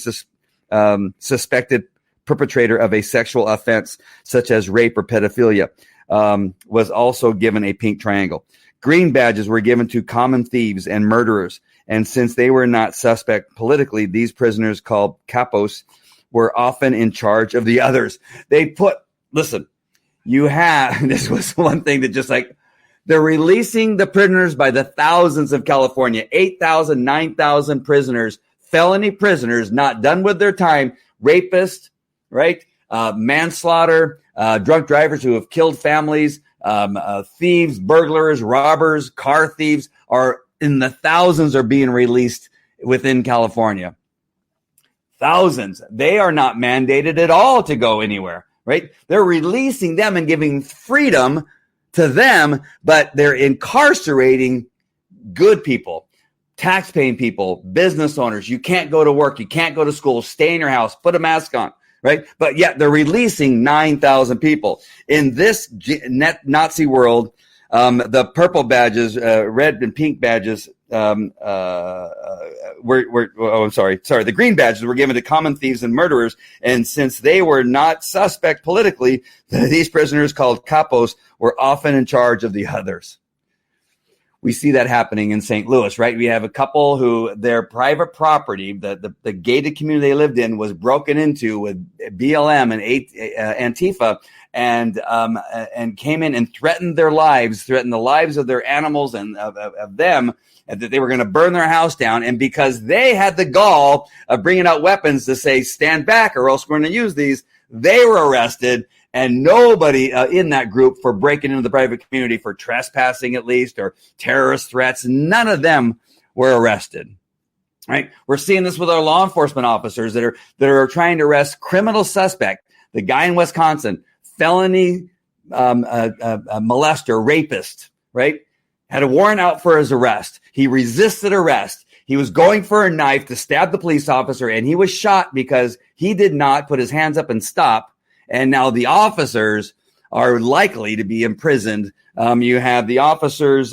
suspected perpetrator of a sexual offense such as rape or pedophilia was also given a pink triangle. Green badges were given to common thieves and murderers. And since they were not suspect politically, these prisoners called capos were often in charge of the others. Listen, this was one thing that just like, they're releasing the prisoners by the thousands of California, 8,000, 9,000 prisoners, felony prisoners, not done with their time, rapists, right? Manslaughter, drunk drivers who have killed families, thieves, burglars, robbers, car thieves are in the thousands are being released within California. Thousands. They are not mandated at all to go anywhere, right? They're releasing them and giving freedom to them, but they're incarcerating good people, tax-paying people, business owners. You can't go to work. You can't go to school. Stay in your house. Put a mask on, right? But yet they're releasing 9,000 people. In this Nazi world, the purple badges, red and pink badges, the green badges were given to common thieves and murderers. And since they were not suspect politically, these prisoners called capos were often in charge of the others. We see that happening in St. Louis, right? We have a couple who their private property, the gated community they lived in, was broken into with BLM and Antifa, and came in and threatened their lives, threatened the lives of their animals and of them, and that they were going to burn their house down. And because they had the gall of bringing out weapons to say, stand back or else we're going to use these, they were arrested. And nobody in that group for breaking into the private community for trespassing, at least, or terrorist threats, none of them were arrested. Right? We're seeing this with our law enforcement officers that are trying to arrest criminal suspect. The guy in Wisconsin, felony molester, rapist, right? Had a warrant out for his arrest. He resisted arrest. He was going for a knife to stab the police officer, and he was shot because he did not put his hands up and stop. And now the officers are likely to be imprisoned. You have the officer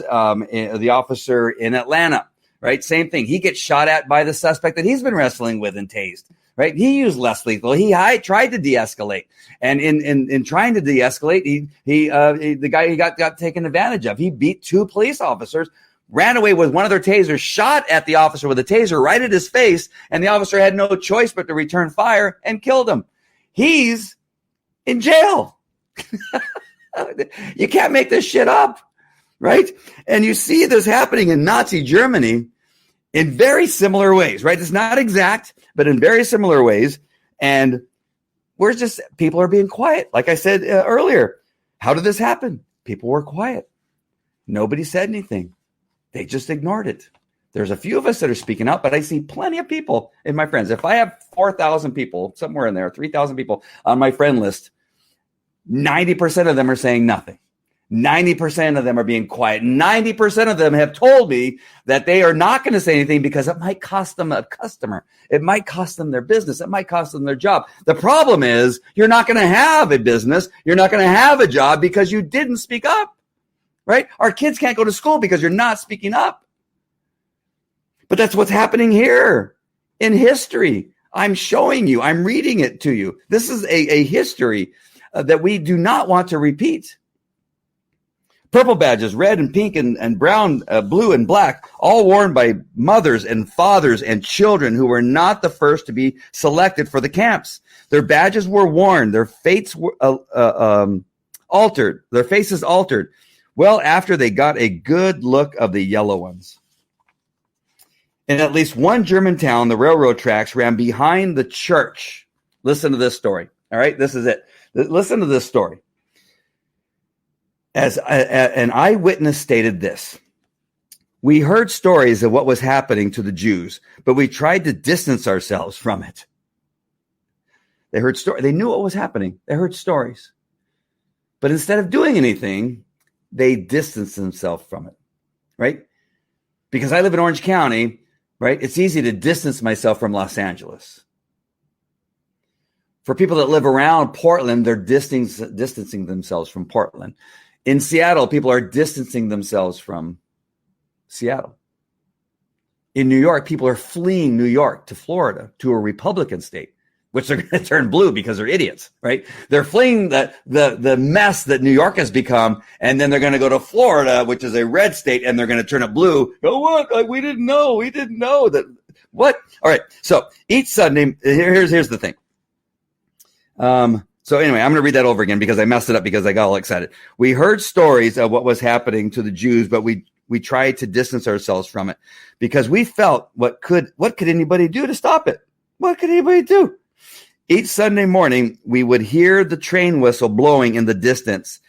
in Atlanta, right? Same thing. He gets shot at by the suspect that he's been wrestling with and tased, right? He used less lethal. He tried to de-escalate, and in trying to de-escalate, the guy he got taken advantage of. He beat two police officers, ran away with one of their tasers, shot at the officer with a taser right at his face, and the officer had no choice but to return fire and killed him. He's in jail. You can't make this shit up, right? And you see this happening in Nazi Germany in very similar ways, right? It's not exact, but in very similar ways. And people are being quiet. Like I said earlier, how did this happen? People were quiet. Nobody said anything. They just ignored it. There's a few of us that are speaking up, but I see plenty of people in my friends. If I have 4,000 people, somewhere in there, 3,000 people on my friend list, 90% of them are saying nothing. 90% of them are being quiet. 90% of them have told me that they are not going to say anything because it might cost them a customer. It might cost them their business. It might cost them their job. The problem is you're not going to have a business. You're not going to have a job because you didn't speak up, right? Our kids can't go to school because you're not speaking up. But that's what's happening here in history. I'm showing you. I'm reading it to you. This is a history that we do not want to repeat. Purple badges, red and pink and brown, blue and black, all worn by mothers and fathers and children who were not the first to be selected for the camps. Their badges were worn, their fates were altered, their faces altered, well after they got a good look of the yellow ones. In at least one German town, the railroad tracks ran behind the church. Listen to this story. All right, this is it. Listen to this story. As an eyewitness stated this: we heard stories of what was happening to the Jews, but we tried to distance ourselves from it. They heard stories. They knew what was happening. They heard stories. But instead of doing anything, they distanced themselves from it, right? Because I live in Orange County, right? It's easy to distance myself from Los Angeles. For people that live around Portland, they're distancing themselves from Portland. In Seattle, people are distancing themselves from Seattle. In New York, people are fleeing New York to Florida, to a Republican state. which they're going to turn blue because they're idiots, right? They're fleeing the mess that New York has become, and then they're going to go to Florida, which is a red state, and they're going to turn it blue. Oh, what? Like, we didn't know that. What? All right. So each Sunday, here's the thing. So anyway, I'm going to read that over again because I messed it up because I got all excited. We heard stories of what was happening to the Jews, but we tried to distance ourselves from it because we felt what could anybody do to stop it? What could anybody do? Each Sunday morning, we would hear the train whistle blowing in the distance,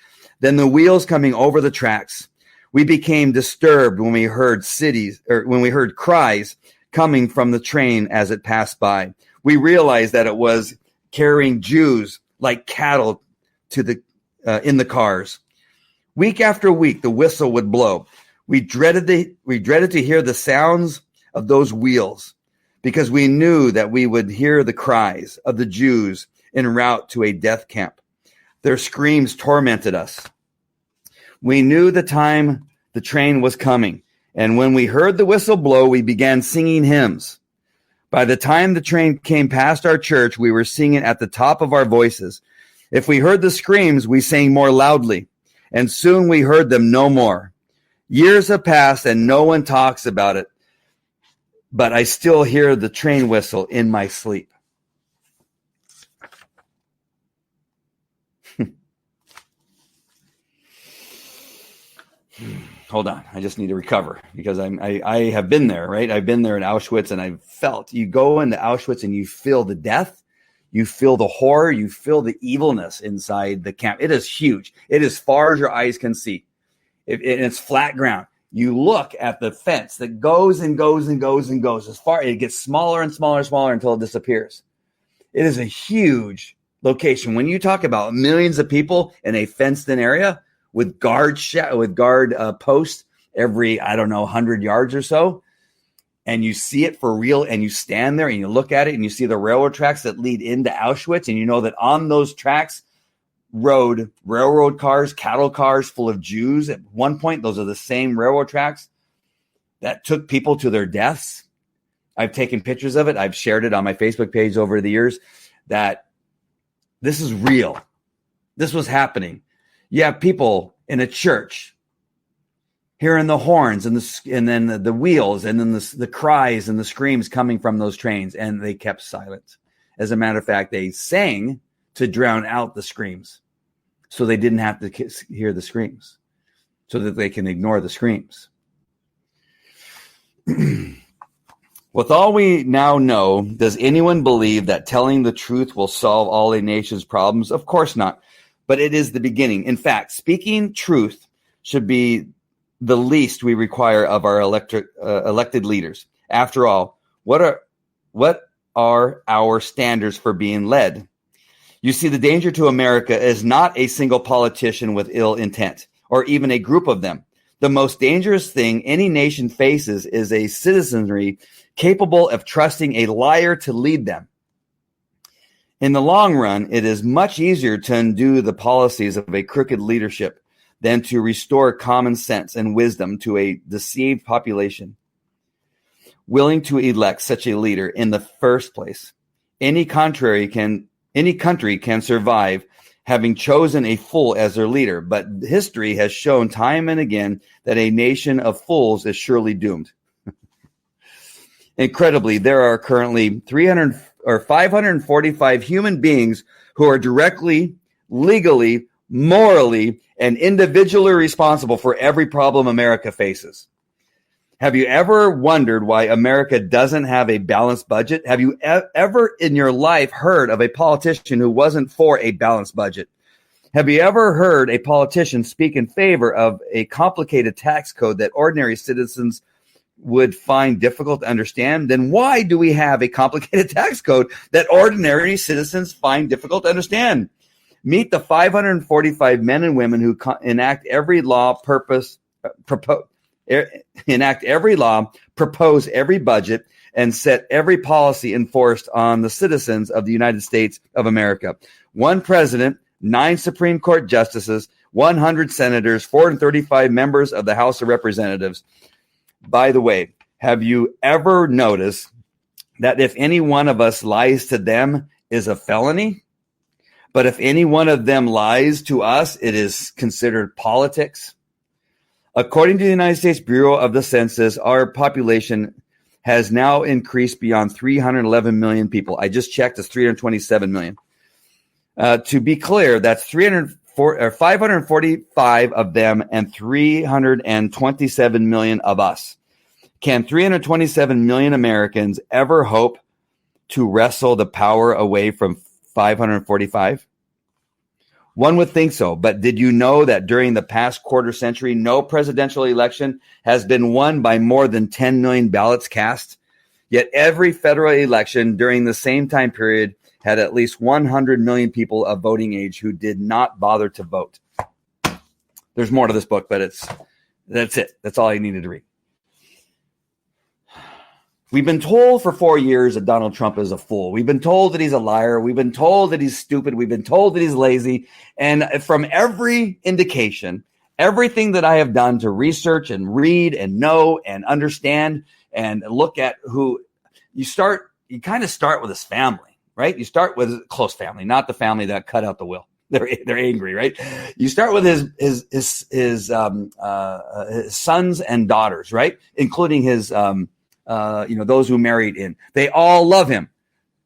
then the wheels coming over the tracks. We became disturbed when we heard cries coming from the train as it passed by. We realized that it was carrying Jews like cattle to in the cars. Week after week, the whistle would blow. We dreaded to hear the sounds of those wheels because we knew that we would hear the cries of the Jews en route to a death camp. Their screams tormented us. We knew the time the train was coming, and when we heard the whistle blow, we began singing hymns. By the time the train came past our church, we were singing at the top of our voices. If we heard the screams, we sang more loudly, and soon we heard them no more. Years have passed and no one talks about it, but I still hear the train whistle in my sleep. Hold on. I just need to recover because I have been there, right? I've been there in Auschwitz and I've felt, you go into Auschwitz and you feel the death, you feel the horror, you feel the evilness inside the camp. It is huge. It is as far as your eyes can see. It's flat ground. You look at the fence that goes and goes and goes and goes as far. It gets smaller and smaller and smaller until it disappears. It is a huge location. When you talk about millions of people in a fenced-in area with guard posts every 100 yards or so, and you see it for real, and you stand there and you look at it and you see the railroad tracks that lead into Auschwitz, and you know that on those tracks rode railroad cars, cattle cars full of Jews. At one point, those are the same railroad tracks that took people to their deaths. I've taken pictures of it. I've shared it on my Facebook page over the years that this is real. This was happening. You have people in a church hearing the horns and then the wheels and then the cries and the screams coming from those trains, and they kept silent. As a matter of fact, they sang to drown out the screams so they didn't have to hear the screams, so that they can ignore the screams. With all we now know, does anyone believe that telling the truth will solve all a nation's problems? Of course not, but it is the beginning. In fact, speaking truth should be the least we require of our elected leaders. After all, what are our standards for being led? You see, the danger to America is not a single politician with ill intent, or even a group of them. The most dangerous thing any nation faces is a citizenry capable of trusting a liar to lead them. In the long run, it is much easier to undo the policies of a crooked leadership than to restore common sense and wisdom to a deceived population willing to elect such a leader in the first place. Any country can survive having chosen a fool as their leader, but history has shown time and again that a nation of fools is surely doomed. Incredibly, there are currently 545 human beings who are directly, legally, morally, and individually responsible for every problem America faces. Have you ever wondered why America doesn't have a balanced budget? Have you ever in your life heard of a politician who wasn't for a balanced budget? Have you ever heard a politician speak in favor of a complicated tax code that ordinary citizens would find difficult to understand? Then why do we have a complicated tax code that ordinary citizens find difficult to understand? Meet the 545 men and women who enact every law, propose every budget, and set every policy enforced on the citizens of the United States of America. 1 president, 9 Supreme Court justices, 100 senators, 435 members of the House of Representatives. By the way, have you ever noticed that if any one of us lies to them, is a felony. But if any one of them lies to us, it is considered politics. According to the United States Bureau of the Census, our population has now increased beyond 311 million people. I just checked, it's 327 million. To be clear, that's 545 of them and 327 million of us. Can 327 million Americans ever hope to wrestle the power away from 545? One would think so, but did you know that during the past quarter century, no presidential election has been won by more than 10 million ballots cast? Yet every federal election during the same time period had at least 100 million people of voting age who did not bother to vote. There's more to this book, but that's it. That's all I needed to read. We've been told for 4 years that Donald Trump is a fool. We've been told that he's a liar. We've been told that he's stupid. We've been told that he's lazy. And from every indication, everything that I have done to research and read and know and understand and look at who you kind of start with his family, right? You start with his close family, not the family that cut out the will. They're angry, right? You start with his sons and daughters, right? Including his, those who married in. They all love him.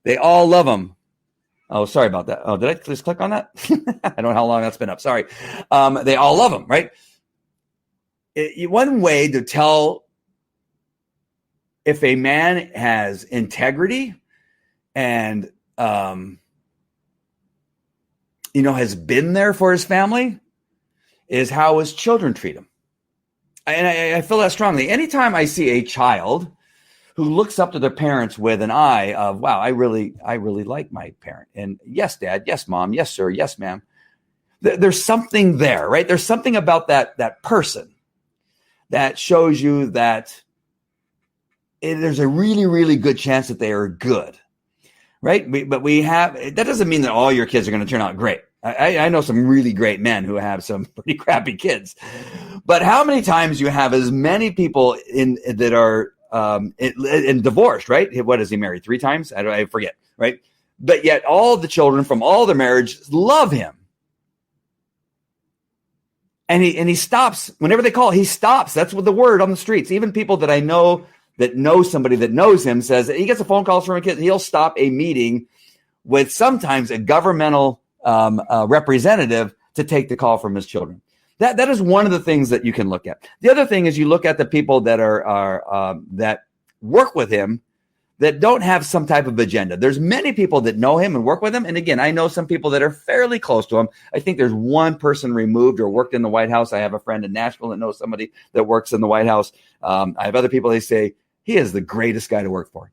They all love him. Oh, sorry about that. Oh, did I just click on that? I don't know how long that's been up. Sorry. They all love him, right? One way to tell if a man has integrity and, has been there for his family is how his children treat him. And I feel that strongly. Anytime I see a child who looks up to their parents with an eye of, wow, I really like my parent. And yes, dad, yes, mom, yes, sir, yes, ma'am. There's something there, right? There's something about that person that shows you that there's a really, really good chance that they are good, right? But that doesn't mean that all your kids are going to turn out great. I know some really great men who have some pretty crappy kids. But how many times you have as many people that are in divorced, right? What is he married 3 times? I forget, right? But yet all the children from all the marriage love him. And he stops whenever they call, he stops. That's what the word on the streets. Even people that I know that know somebody that knows him says he gets a phone call from a kid. He'll stop a meeting with sometimes a governmental representative to take the call from his children. That is one of the things that you can look at. The other thing is you look at the people that are that work with him that don't have some type of agenda. There's many people that know him and work with him. And again, I know some people that are fairly close to him. I think there's one person removed or worked in the White House. I have a friend in Nashville that knows somebody that works in the White House. I have other people, they say, he is the greatest guy to work for.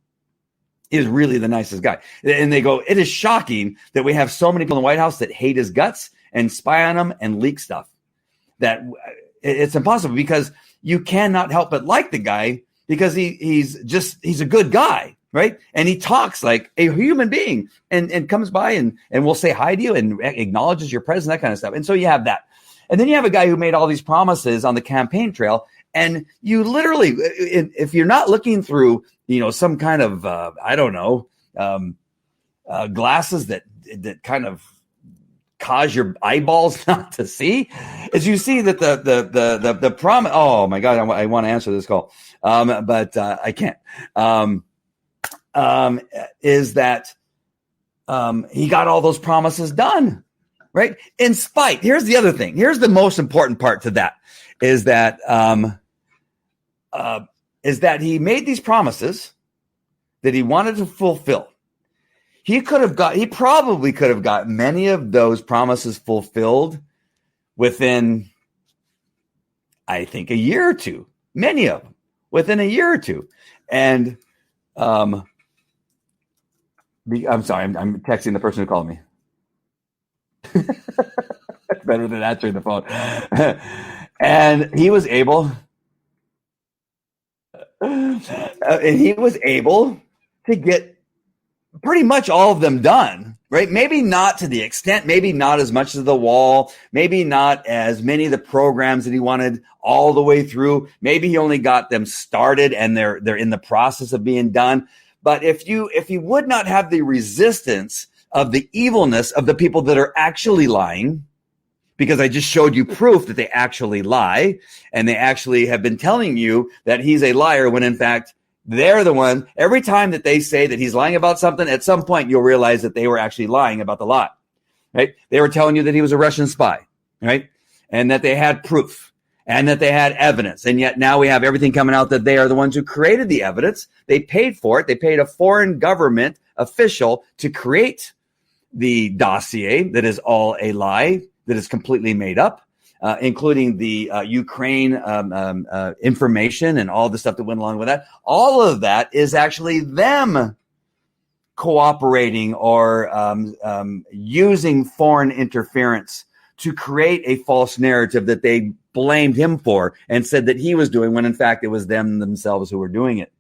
He is really the nicest guy. And they go, it is shocking that we have so many people in the White House that hate his guts and spy on him and leak stuff. That it's impossible because you cannot help but like the guy because he's a good guy, right? And he talks like a human being and comes by and will say hi to you and acknowledges your presence, that kind of stuff. And so you have that. And then you have a guy who made all these promises on the campaign trail. And you literally, if you're not looking through, some kind of, glasses that kind of cause your eyeballs not to see, as you see that the promise. Oh my God, I want to answer this call, but I can't. Is that he got all those promises done, right? In spite. Here's the other thing. Here's the most important part to that. Is that he made these promises that he wanted to fulfill. He probably could have got many of those promises fulfilled within, I think, a year or two. Many of them within a year or two. And I'm sorry, I'm texting the person who called me. It's better than answering the phone. And he was able to get pretty much all of them done, right? Maybe not to the extent, maybe not as much as the wall, maybe not as many of the programs that he wanted all the way through. Maybe he only got them started and they're in the process of being done. But if you would not have the resistance of the evilness of the people that are actually lying, because I just showed you proof that they actually lie, and they actually have been telling you that he's a liar when in fact they're the one. Every time that they say that he's lying about something, at some point you'll realize that they were actually lying about the lie, right? They were telling you that he was a Russian spy, right? And that they had proof and that they had evidence. And yet now we have everything coming out that they are the ones who created the evidence. They paid for it. They paid a foreign government official to create the dossier that is all a lie, that is completely made up, including the Ukraine information and all the stuff that went along with that. All of that is actually them cooperating or using foreign interference to create a false narrative that they blamed him for and said that he was doing, when in fact it was them themselves who were doing it.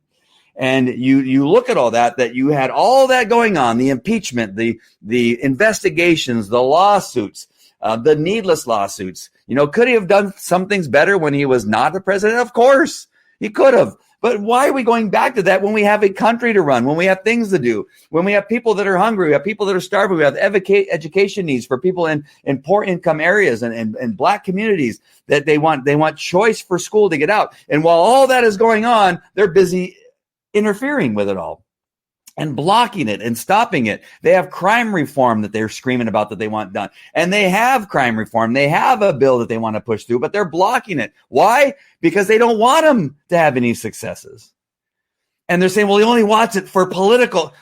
And you look at all that, that you had all that going on, the impeachment, the investigations, the lawsuits, the needless lawsuits. You know, could he have done some things better when he was not the president? Of course, he could have. But why are we going back to that when we have a country to run, when we have things to do, when we have people that are hungry, we have people that are starving, we have education needs for people in poor income areas and black communities that they want choice for school to get out. And while all that is going on, they're busy interfering with it all and blocking it and stopping it. They have crime reform that they're screaming about that they want done. And they have crime reform. They have a bill that they want to push through, but they're blocking it. Why? Because they don't want them to have any successes. And they're saying, well, he only wants it for political.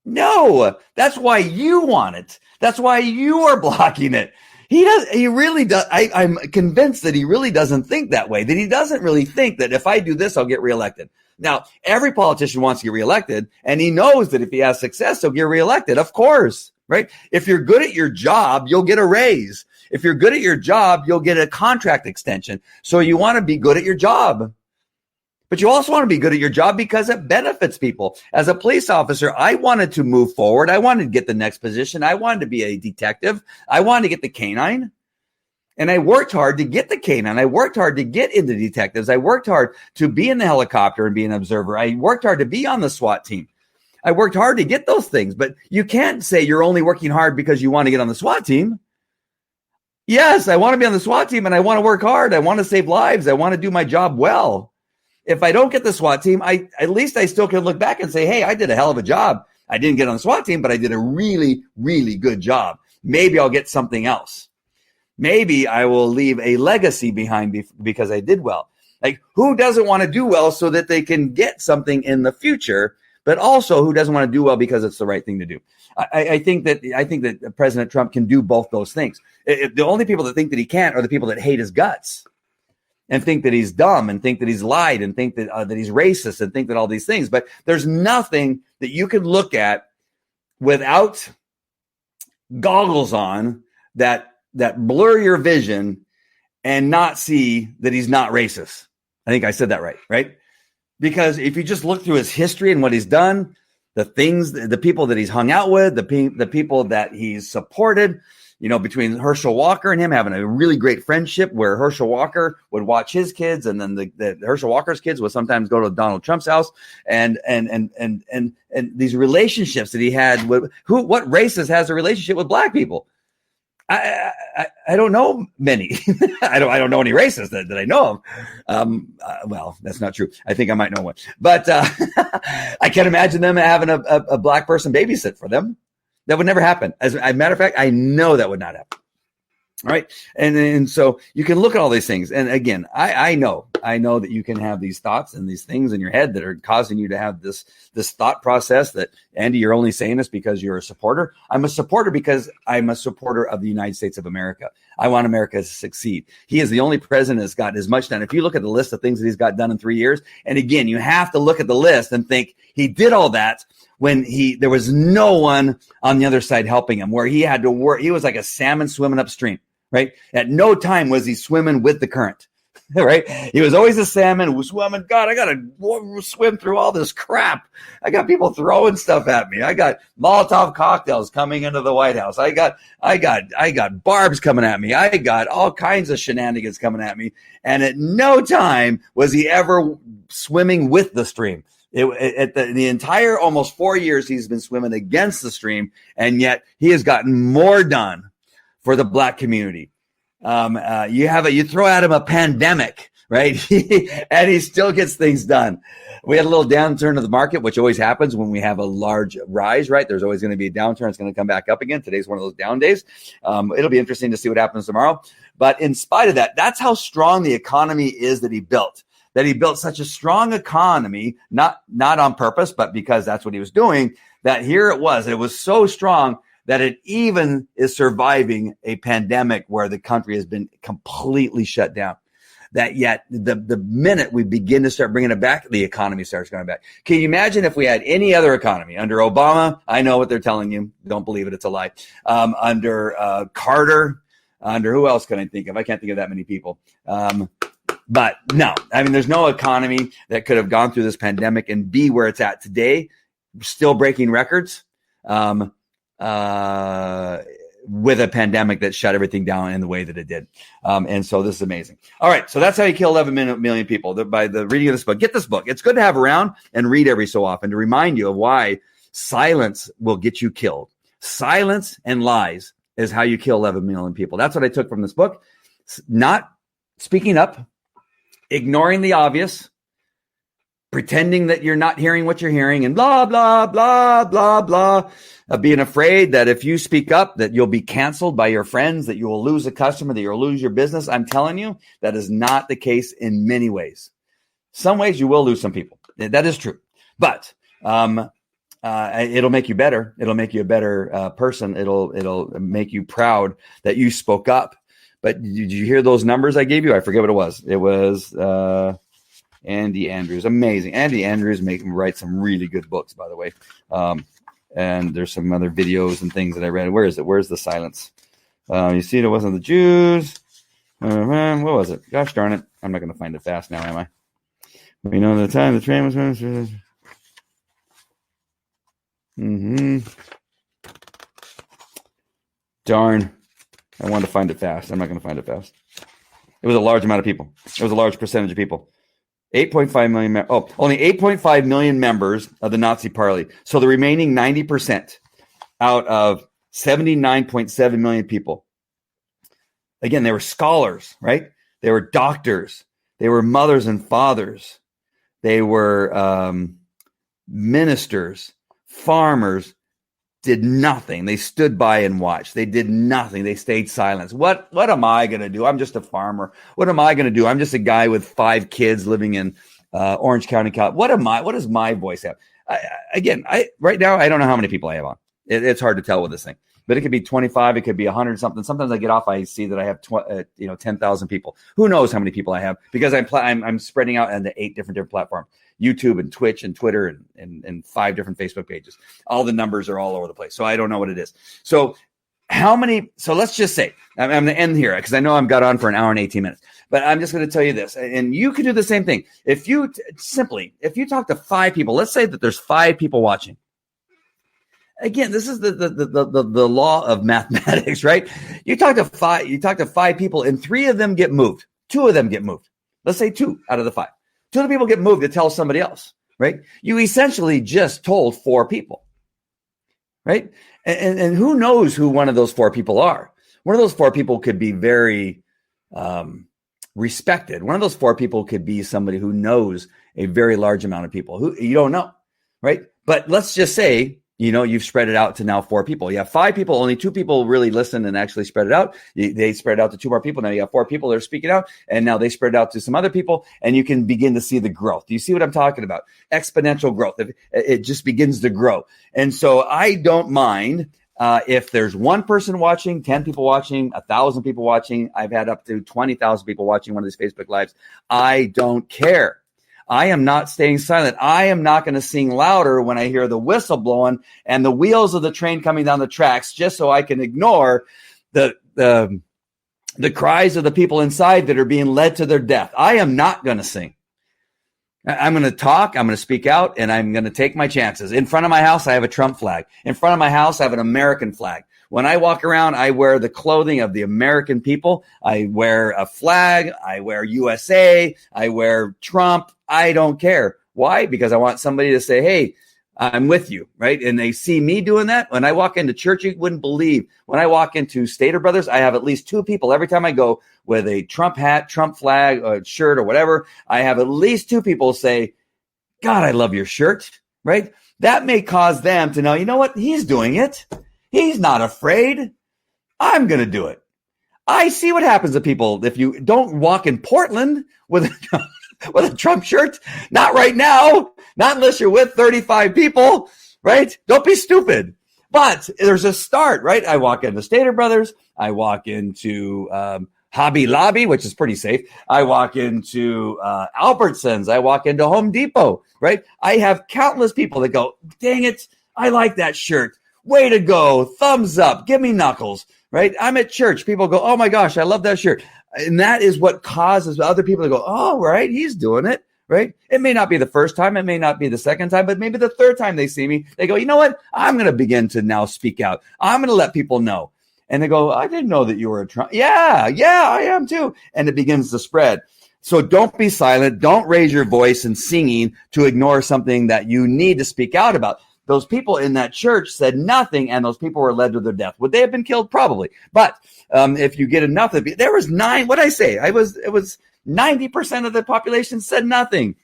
No, that's why you want it. That's why you are blocking it. He really does. I'm convinced that he really doesn't think that way, that he doesn't really think that if I do this, I'll get reelected. Now, every politician wants to get reelected, and he knows that if he has success, he'll get reelected. Of course, right? If you're good at your job, you'll get a raise. If you're good at your job, you'll get a contract extension. So you want to be good at your job. But you also want to be good at your job because it benefits people. As a police officer, I wanted to move forward. I wanted to get the next position. I wanted to be a detective. I wanted to get the canine. And I worked hard to get the canine. I worked hard to get into detectives. I worked hard to be in the helicopter and be an observer. I worked hard to be on the SWAT team. I worked hard to get those things. But you can't say you're only working hard because you want to get on the SWAT team. Yes, I want to be on the SWAT team and I want to work hard. I want to save lives. I want to do my job well. If I don't get the SWAT team, at least I still can look back and say, hey, I did a hell of a job. I didn't get on the SWAT team, but I did a really, really good job. Maybe I'll get something else. Maybe I will leave a legacy behind because I did well. Like, who doesn't want to do well so that they can get something in the future, but also who doesn't want to do well because it's the right thing to do? I think that President Trump can do both those things. The only people that think that he can't are the people that hate his guts and think that he's dumb and think that he's lied and think that he's racist and think that all these things. But there's nothing that you can look at without goggles on that blur your vision and not see that he's not racist. I think I said that right? Because if you just look through his history and what he's done, the things, the people that he's hung out with, the people that he's supported, you know, between Herschel Walker and him having a really great friendship where Herschel Walker would watch his kids and then the Herschel Walker's kids would sometimes go to Donald Trump's house and these relationships that he had with what races has a relationship with black people? I don't know many. I don't know any races that I know of. Well, that's not true. I think I might know one, but I can't imagine them having a black person babysit for them. That would never happen. As a matter of fact, I know that would not happen. All right. And so you can look at all these things. And again, I know that you can have these thoughts and these things in your head that are causing you to have this thought process that, Andy, you're only saying this because you're a supporter. I'm a supporter because I'm a supporter of the United States of America. I want America to succeed. He is the only president that's gotten as much done. If you look at the list of things that he's got done in 3 years, and again, you have to look at the list and think he did all that when there was no one on the other side helping him, where he had to work. He was like a salmon swimming upstream. Right? At no time was he swimming with the current, right? He was always a salmon who was swimming. God, I got to swim through all this crap. I got people throwing stuff at me. I got Molotov cocktails coming into the White House. I got barbs coming at me. I got all kinds of shenanigans coming at me. And at no time was he ever swimming with the stream. At the entire almost 4 years, he's been swimming against the stream, and yet he has gotten more done for the black community. You throw at him a pandemic, right? And he still gets things done. We had a little downturn of the market, which always happens when we have a large rise, right? There's always going to be a downturn. It's going to come back up again. Today's one of those down days. It'll be interesting to see what happens tomorrow. But in spite of that, that's how strong the economy is that he built. That he built such a strong economy, not on purpose, but because that's what he was doing, that here it was so strong that it even is surviving a pandemic where the country has been completely shut down. That yet the minute we begin to start bringing it back, the economy starts going back. Can you imagine if we had any other economy under Obama? I know what they're telling you. Don't believe it. It's a lie. Under Carter, under who else can I think of? I can't think of that many people. But no, I mean, there's no economy that could have gone through this pandemic and be where it's at today, still breaking records. With a pandemic that shut everything down in the way that it did. And so this is amazing. All right. So that's how you kill 11 million people by the reading of this book. Get this book. It's good to have around and read every so often to remind you of why silence will get you killed. Silence and lies is how you kill 11 million people. That's what I took from this book. Not speaking up, ignoring the obvious, pretending that you're not hearing what you're hearing, and blah, blah, blah, blah, blah. Being afraid that if you speak up, that you'll be canceled by your friends, that you will lose a customer, that you'll lose your business. I'm telling you, that is not the case in many ways. Some ways you will lose some people. That is true. But it'll make you better. It'll make you a better person. It'll make you proud that you spoke up. But did you hear those numbers I gave you? I forget what it was. It was Andy Andrews. Amazing. Andy Andrews write some really good books, by the way. And there's some other videos and things that I read. Where is it? Where's the silence? You see, it wasn't the Jews. What was it? Gosh darn it. I'm not going to find it fast now, am I? We know the time the train was going. Darn. I wanted to find it fast. I'm not going to find it fast. It was a large amount of people. It was a large percentage of people. 8.5 million. Only 8.5 million members of the Nazi Party. So the remaining 90% out of 79.7 million people. Again, they were scholars, right? They were doctors. They were mothers and fathers. They were ministers, farmers. Did nothing. They stood by and watched. They did nothing. They stayed silent. What am I going to do? I'm just a farmer. What am I going to do? I'm just a guy with 5 kids living in Orange County, California. What does my voice have? Right now, I don't know how many people I have on. It's hard to tell with this thing, but it could be 25. It could be 100 something. Sometimes I get off. I see that I have 10,000 people. Who knows how many people I have because I'm spreading out into 8 different platforms. YouTube and Twitch and Twitter and 5 different Facebook pages. All the numbers are all over the place. So I don't know what it is. So how many? So let's just say, I'm going to end here because I know I've got on for an hour and 18 minutes, but I'm just going to tell you this. And you can do the same thing. If you talk to 5 people, let's say that there's 5 people watching. Again, this is the law of mathematics, right? You talk to 5 people and 3 of them get moved. 2 of them get moved. Let's say 2 out of the 5. 2 of the people get moved to tell somebody else, right? You essentially just told 4 people, right? And who knows who one of those 4 people are? One of those 4 people could be very respected. One of those 4 people could be somebody who knows a very large amount of people who you don't know, right? But let's just say, you've spread it out to now 4 people. You have 5 people, only 2 people really listen and actually spread it out. They spread it out to 2 more people. Now you have 4 people that are speaking out, and now they spread it out to some other people, and you can begin to see the growth. Do you see what I'm talking about? Exponential growth. It just begins to grow. And so I don't mind if there's 1 person watching, 10 people watching, 1,000 people watching. I've had up to 20,000 people watching one of these Facebook Lives. I don't care. I am not staying silent. I am not going to sing louder when I hear the whistle blowing and the wheels of the train coming down the tracks just so I can ignore the cries of the people inside that are being led to their death. I am not going to sing. I'm going to talk. I'm going to speak out, and I'm going to take my chances. In front of my house, I have a Trump flag. In front of my house, I have an American flag. When I walk around, I wear the clothing of the American people. I wear a flag. I wear USA. I wear Trump. I don't care. Why? Because I want somebody to say, hey, I'm with you, right? And they see me doing that. When I walk into church, you wouldn't believe. When I walk into Stater Brothers, I have at least 2 people every time I go with a Trump hat, Trump flag, or shirt or whatever. I have at least 2 people say, God, I love your shirt, right? That may cause them to know, you know what? He's doing it. He's not afraid. I'm going to do it. I see what happens to people if you don't walk in Portland with a Trump shirt. Not right now. Not unless you're with 35 people, right? Don't be stupid. But there's a start, right? I walk into Stater Brothers. I walk into Hobby Lobby, which is pretty safe. I walk into Albertsons. I walk into Home Depot, right? I have countless people that go, dang it, I like that shirt. Way to go. Thumbs up. Give me knuckles, right? I'm at church. People go, oh my gosh, I love that shirt. And that is what causes other people to go, oh, right, he's doing it, right? It may not be the first time. It may not be the second time, but maybe the third time they see me, they go, you know what? I'm going to begin to now speak out. I'm going to let people know. And they go, I didn't know that you were a Trump. Yeah, I am too. And it begins to spread. So don't be silent. Don't raise your voice in singing to ignore something that you need to speak out about. Those people in that church said nothing, and those people were led to their death. Would they have been killed? Probably. But if you get enough of it, there was 9. What did I say? It was 90% of the population said nothing.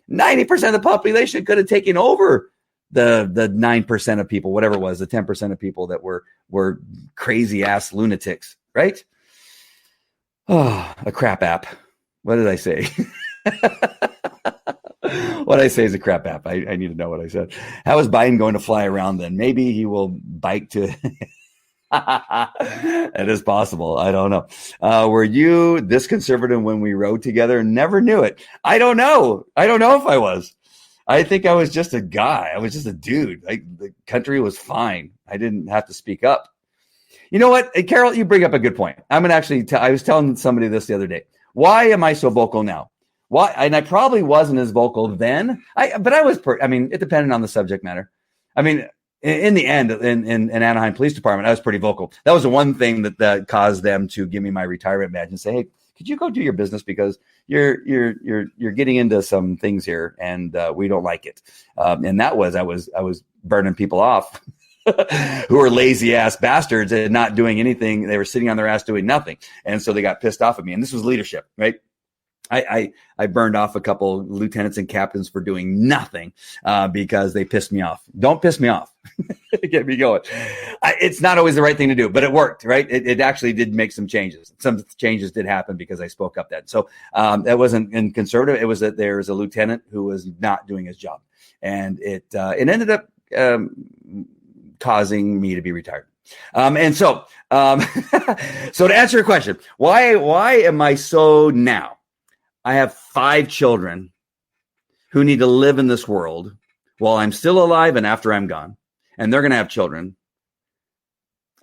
90% of the population could have taken over the 9% of people, whatever it was, the 10% of people that were crazy ass lunatics, right? Oh, a crap app. What did I say? What I say is a crap app. I need to know what I said. How is Biden going to fly around then? Maybe he will bike to. It is possible. I don't know. Were you this conservative when we rode together? Never knew it. I don't know. I don't know if I was. I think I was just a guy. I was just a dude. The country was fine. I didn't have to speak up. You know what, Carol? You bring up a good point. I'm gonna actually. I was telling somebody this the other day. Why am I so vocal now? Why? And I probably wasn't as vocal then. But I was. It depended on the subject matter. I mean, in the end, in Anaheim Police Department, I was pretty vocal. That was the one thing that caused them to give me my retirement badge and say, "Hey, could you go do your business because you're getting into some things here, and we don't like it." And that was I was burning people off who were lazy ass bastards and not doing anything. They were sitting on their ass doing nothing, and so they got pissed off at me. And this was leadership, right? I burned off a couple lieutenants and captains for doing nothing because they pissed me off. Don't piss me off. Get me going. It's not always the right thing to do, but it worked, right? It actually did make some changes. Some changes did happen because I spoke up then. So that wasn't in conservative. It was that there was a lieutenant who was not doing his job. And it ended up causing me to be retired. So to answer your question, why am I so now? I have 5 children who need to live in this world while I'm still alive and after I'm gone. And they're going to have children.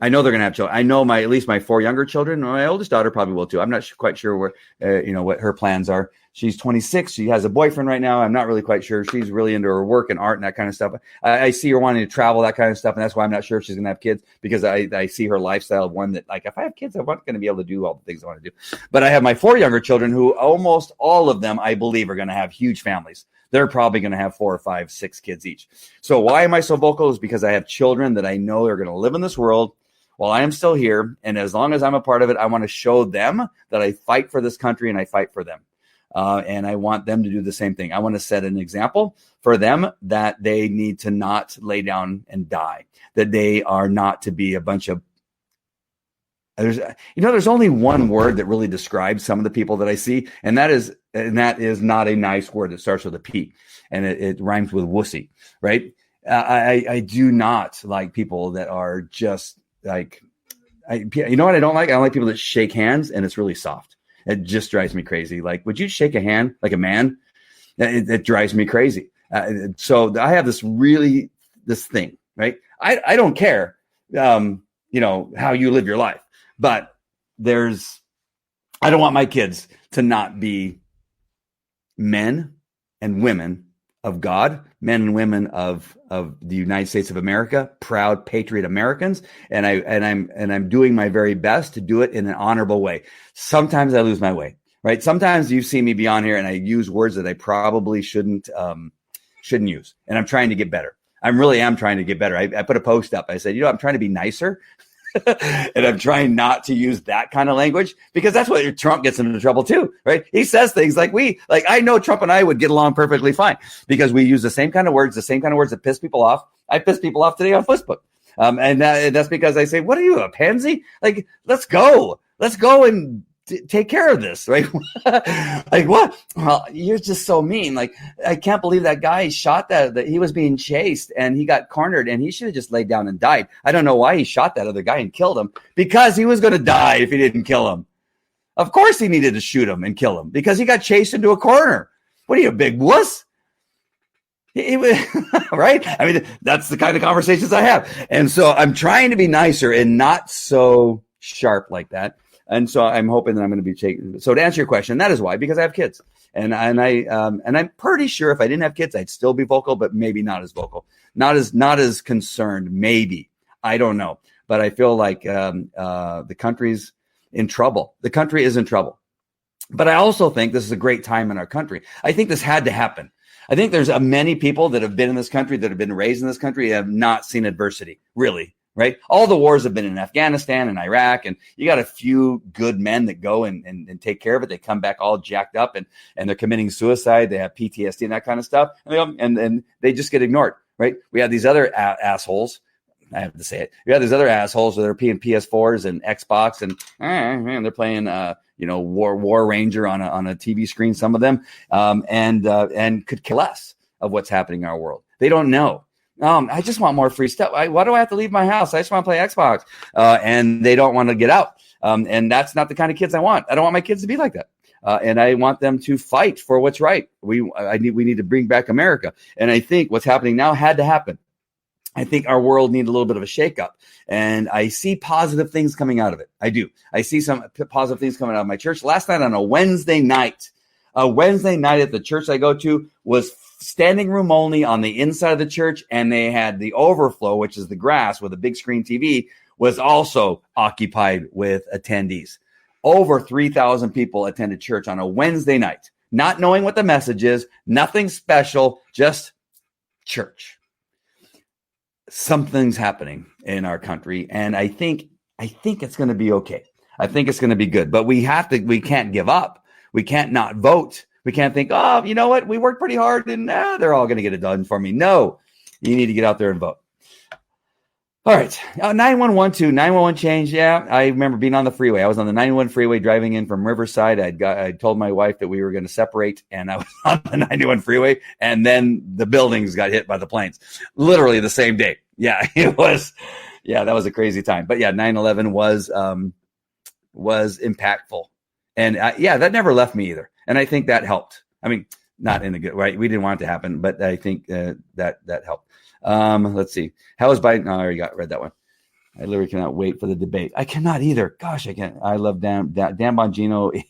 I know they're going to have children. I know at least my 4 younger children. My oldest daughter probably will too. I'm not quite sure where, what her plans are. She's 26. She has a boyfriend right now. I'm not really quite sure. She's really into her work and art and that kind of stuff. I see her wanting to travel, that kind of stuff. And that's why I'm not sure if she's going to have kids, because I see her lifestyle of one that, like, if I have kids, I'm not going to be able to do all the things I want to do. But I have my 4 younger children who almost all of them, I believe, are going to have huge families. They're probably going to have 4 or 5, 6 kids each. So why am I so vocal? Is because I have children that I know are going to live in this world while I am still here. And as long as I'm a part of it, I want to show them that I fight for this country and I fight for them. And I want them to do the same thing. I want to set an example for them that they need to not lay down and die, that they are not to be a bunch of, there's only one word that really describes some of the people that I see. And that is not a nice word that starts with a P, and it rhymes with wussy, right? I do not like people that are just like, you know what I don't like? I don't like people that shake hands and it's really soft. It just drives me crazy. Like, would you shake a hand like a man? It drives me crazy. So I have this thing, right? I don't care, how you live your life, but I don't want my kids to not be men and women of God, men and women of the United States of America, proud patriot Americans, and I'm doing my very best to do it in an honorable way. Sometimes I lose my way, right? Sometimes you see me be on here and I use words that I probably shouldn't use. And I'm trying to get better. I really am trying to get better. I put a post up. I said, I'm trying to be nicer. And I'm trying not to use that kind of language because that's what Trump gets into trouble too, right? He says things like I know Trump and I would get along perfectly fine because we use the same kind of words that piss people off. I piss people off today on Facebook. And that's because I say, what are you, a pansy? Like, let's go and take care of this, right? Like what? Well, you're just so mean. Like, I can't believe that guy shot that he was being chased and he got cornered and he should have just laid down and died. I don't know why he shot that other guy and killed him because he was going to die if he didn't kill him. Of course he needed to shoot him and kill him because he got chased into a corner. What are you, a big wuss? He was, right? I mean, that's the kind of conversations I have. And so I'm trying to be nicer and not so sharp like that. And so I'm hoping that I'm going to be taking. So to answer your question, that is why, because I have kids, and I'm pretty sure if I didn't have kids, I'd still be vocal, but maybe not as vocal, not as concerned. Maybe, I don't know, but I feel like the country's in trouble. The country is in trouble, but I also think this is a great time in our country. I think this had to happen. I think there's many people that have been in this country, that have been raised in this country, have not seen adversity, really. Right? All the wars have been in Afghanistan and Iraq, and you got a few good men that go and take care of it. They come back all jacked up and they're committing suicide. They have PTSD and that kind of stuff. And they just get ignored, right? We have these other assholes. I have to say it. We have these other assholes that are playing PS4s and Xbox and they're playing, War Ranger on a TV screen, some of them, and could care less of what's happening in our world. They don't know. I just want more free stuff. Why do I have to leave my house? I just want to play Xbox. And they don't want to get out. And that's not the kind of kids I want. I don't want my kids to be like that. And I want them to fight for what's right. We need to bring back America. And I think what's happening now had to happen. I think our world needs a little bit of a shakeup. And I see positive things coming out of it. I do. I see some positive things coming out of my church. Last night on a Wednesday night at the church I go to was standing room only on the inside of the church, and they had the overflow, which is the grass with a big screen TV, was also occupied with attendees. Over 3,000 people attended church on a Wednesday night, not knowing what the message is, nothing special, just church. Something's happening in our country, and I think it's going to be okay. I think it's going to be good, but we can't give up. We can't not vote. We can't think, oh, you know what? We worked pretty hard and they're all going to get it done for me. No, you need to get out there and vote. All right. 911 change. Yeah. I remember being on the freeway. I was on the 91 freeway driving in from Riverside. I told my wife that we were going to separate, and I was on the 91 freeway, and then the buildings got hit by the planes literally the same day. Yeah, it was. Yeah, that was a crazy time. But yeah, 9/11 was impactful. And that never left me either. And I think that helped. I mean, not in a good way. We didn't want it to happen, but I think that helped. Let's see. How is Biden? Oh, I already read that one. I literally cannot wait for the debate. I cannot either. Gosh, I can't. I love Dan Bongino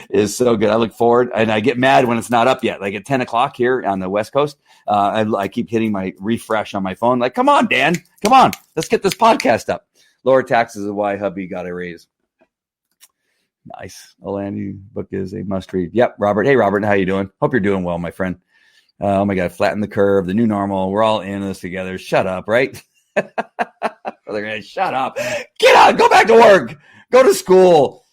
is so good. I look forward, and I get mad when it's not up yet. Like at 10 o'clock here on the West Coast, I keep hitting my refresh on my phone. Like, come on, Dan. Come on. Let's get this podcast up. Lower taxes is why hubby got a raise. Nice. Alani book is a must read. Yep, Robert. Hey, Robert, how you doing? Hope you're doing well, my friend. Oh my God, flatten the curve, the new normal. We're all in this together. Shut up, right? Shut up. Get out. Go back to work. Go to school.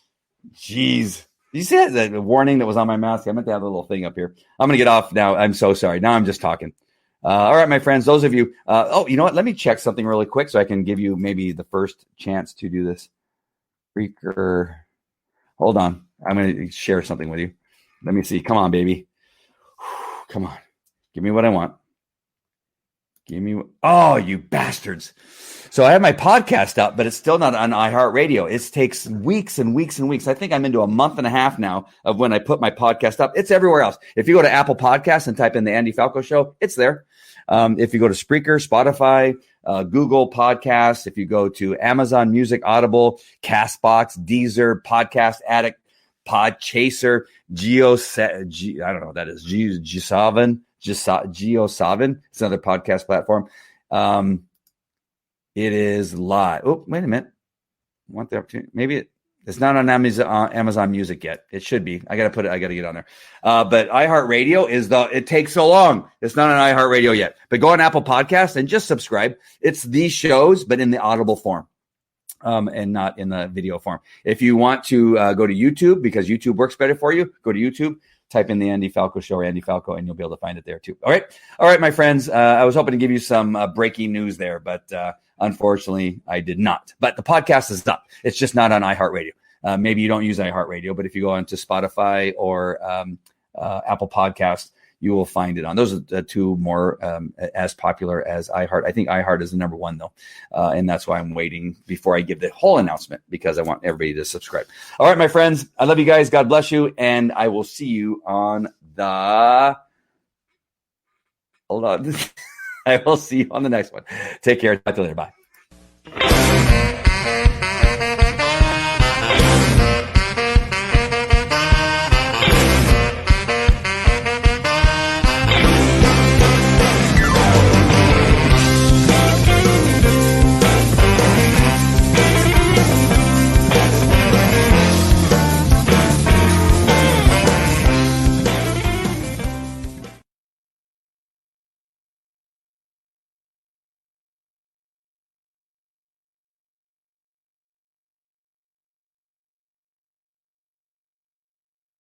Jeez. You see that warning that was on my mask? I meant to have a little thing up here. I'm going to get off now. I'm so sorry. Now I'm just talking. All right, my friends, those of you. You know what? Let me check something really quick so I can give you maybe the first chance to do this. Freaker. Hold on. I'm going to share something with you. Let me see. Come on, baby. Come on. Give me what I want. Oh, you bastards. So I have my podcast up, but it's still not on iHeartRadio. It takes weeks and weeks and weeks. I think I'm into a month and a half now of when I put my podcast up. It's everywhere else. If you go to Apple Podcasts and type in the Andy Falco Show, it's there. If you go to Spreaker, Spotify, Google Podcasts, if you go to Amazon Music, Audible, Castbox, Deezer, Podcast Addict, Podchaser, I don't know what that is. Geosavin. It's another podcast platform. It is live. Oh, wait a minute. Want the opportunity? Maybe It's not on Amazon Music yet. It should be. I got to get on there. But iHeartRadio it takes so long. It's not on iHeartRadio yet. But go on Apple Podcasts and just subscribe. It's these shows, but in the audible form. And not in the video form. If you want to go to YouTube, because YouTube works better for you, go to YouTube, type in the Andy Falco Show or Andy Falco, and you'll be able to find it there too. All right, my friends. I was hoping to give you some breaking news there, but unfortunately, I did not. But the podcast is up. It's just not on iHeartRadio. Maybe you don't use iHeartRadio, but if you go onto Spotify or Apple Podcasts, you will find it on. Those are the two more as popular as iHeart. I think iHeart is the number one, though. And that's why I'm waiting before I give the whole announcement, because I want everybody to subscribe. All right, my friends. I love you guys. God bless you. And I will see you on the... Hold on. I will see you on the next one. Take care. Talk to you later. Bye.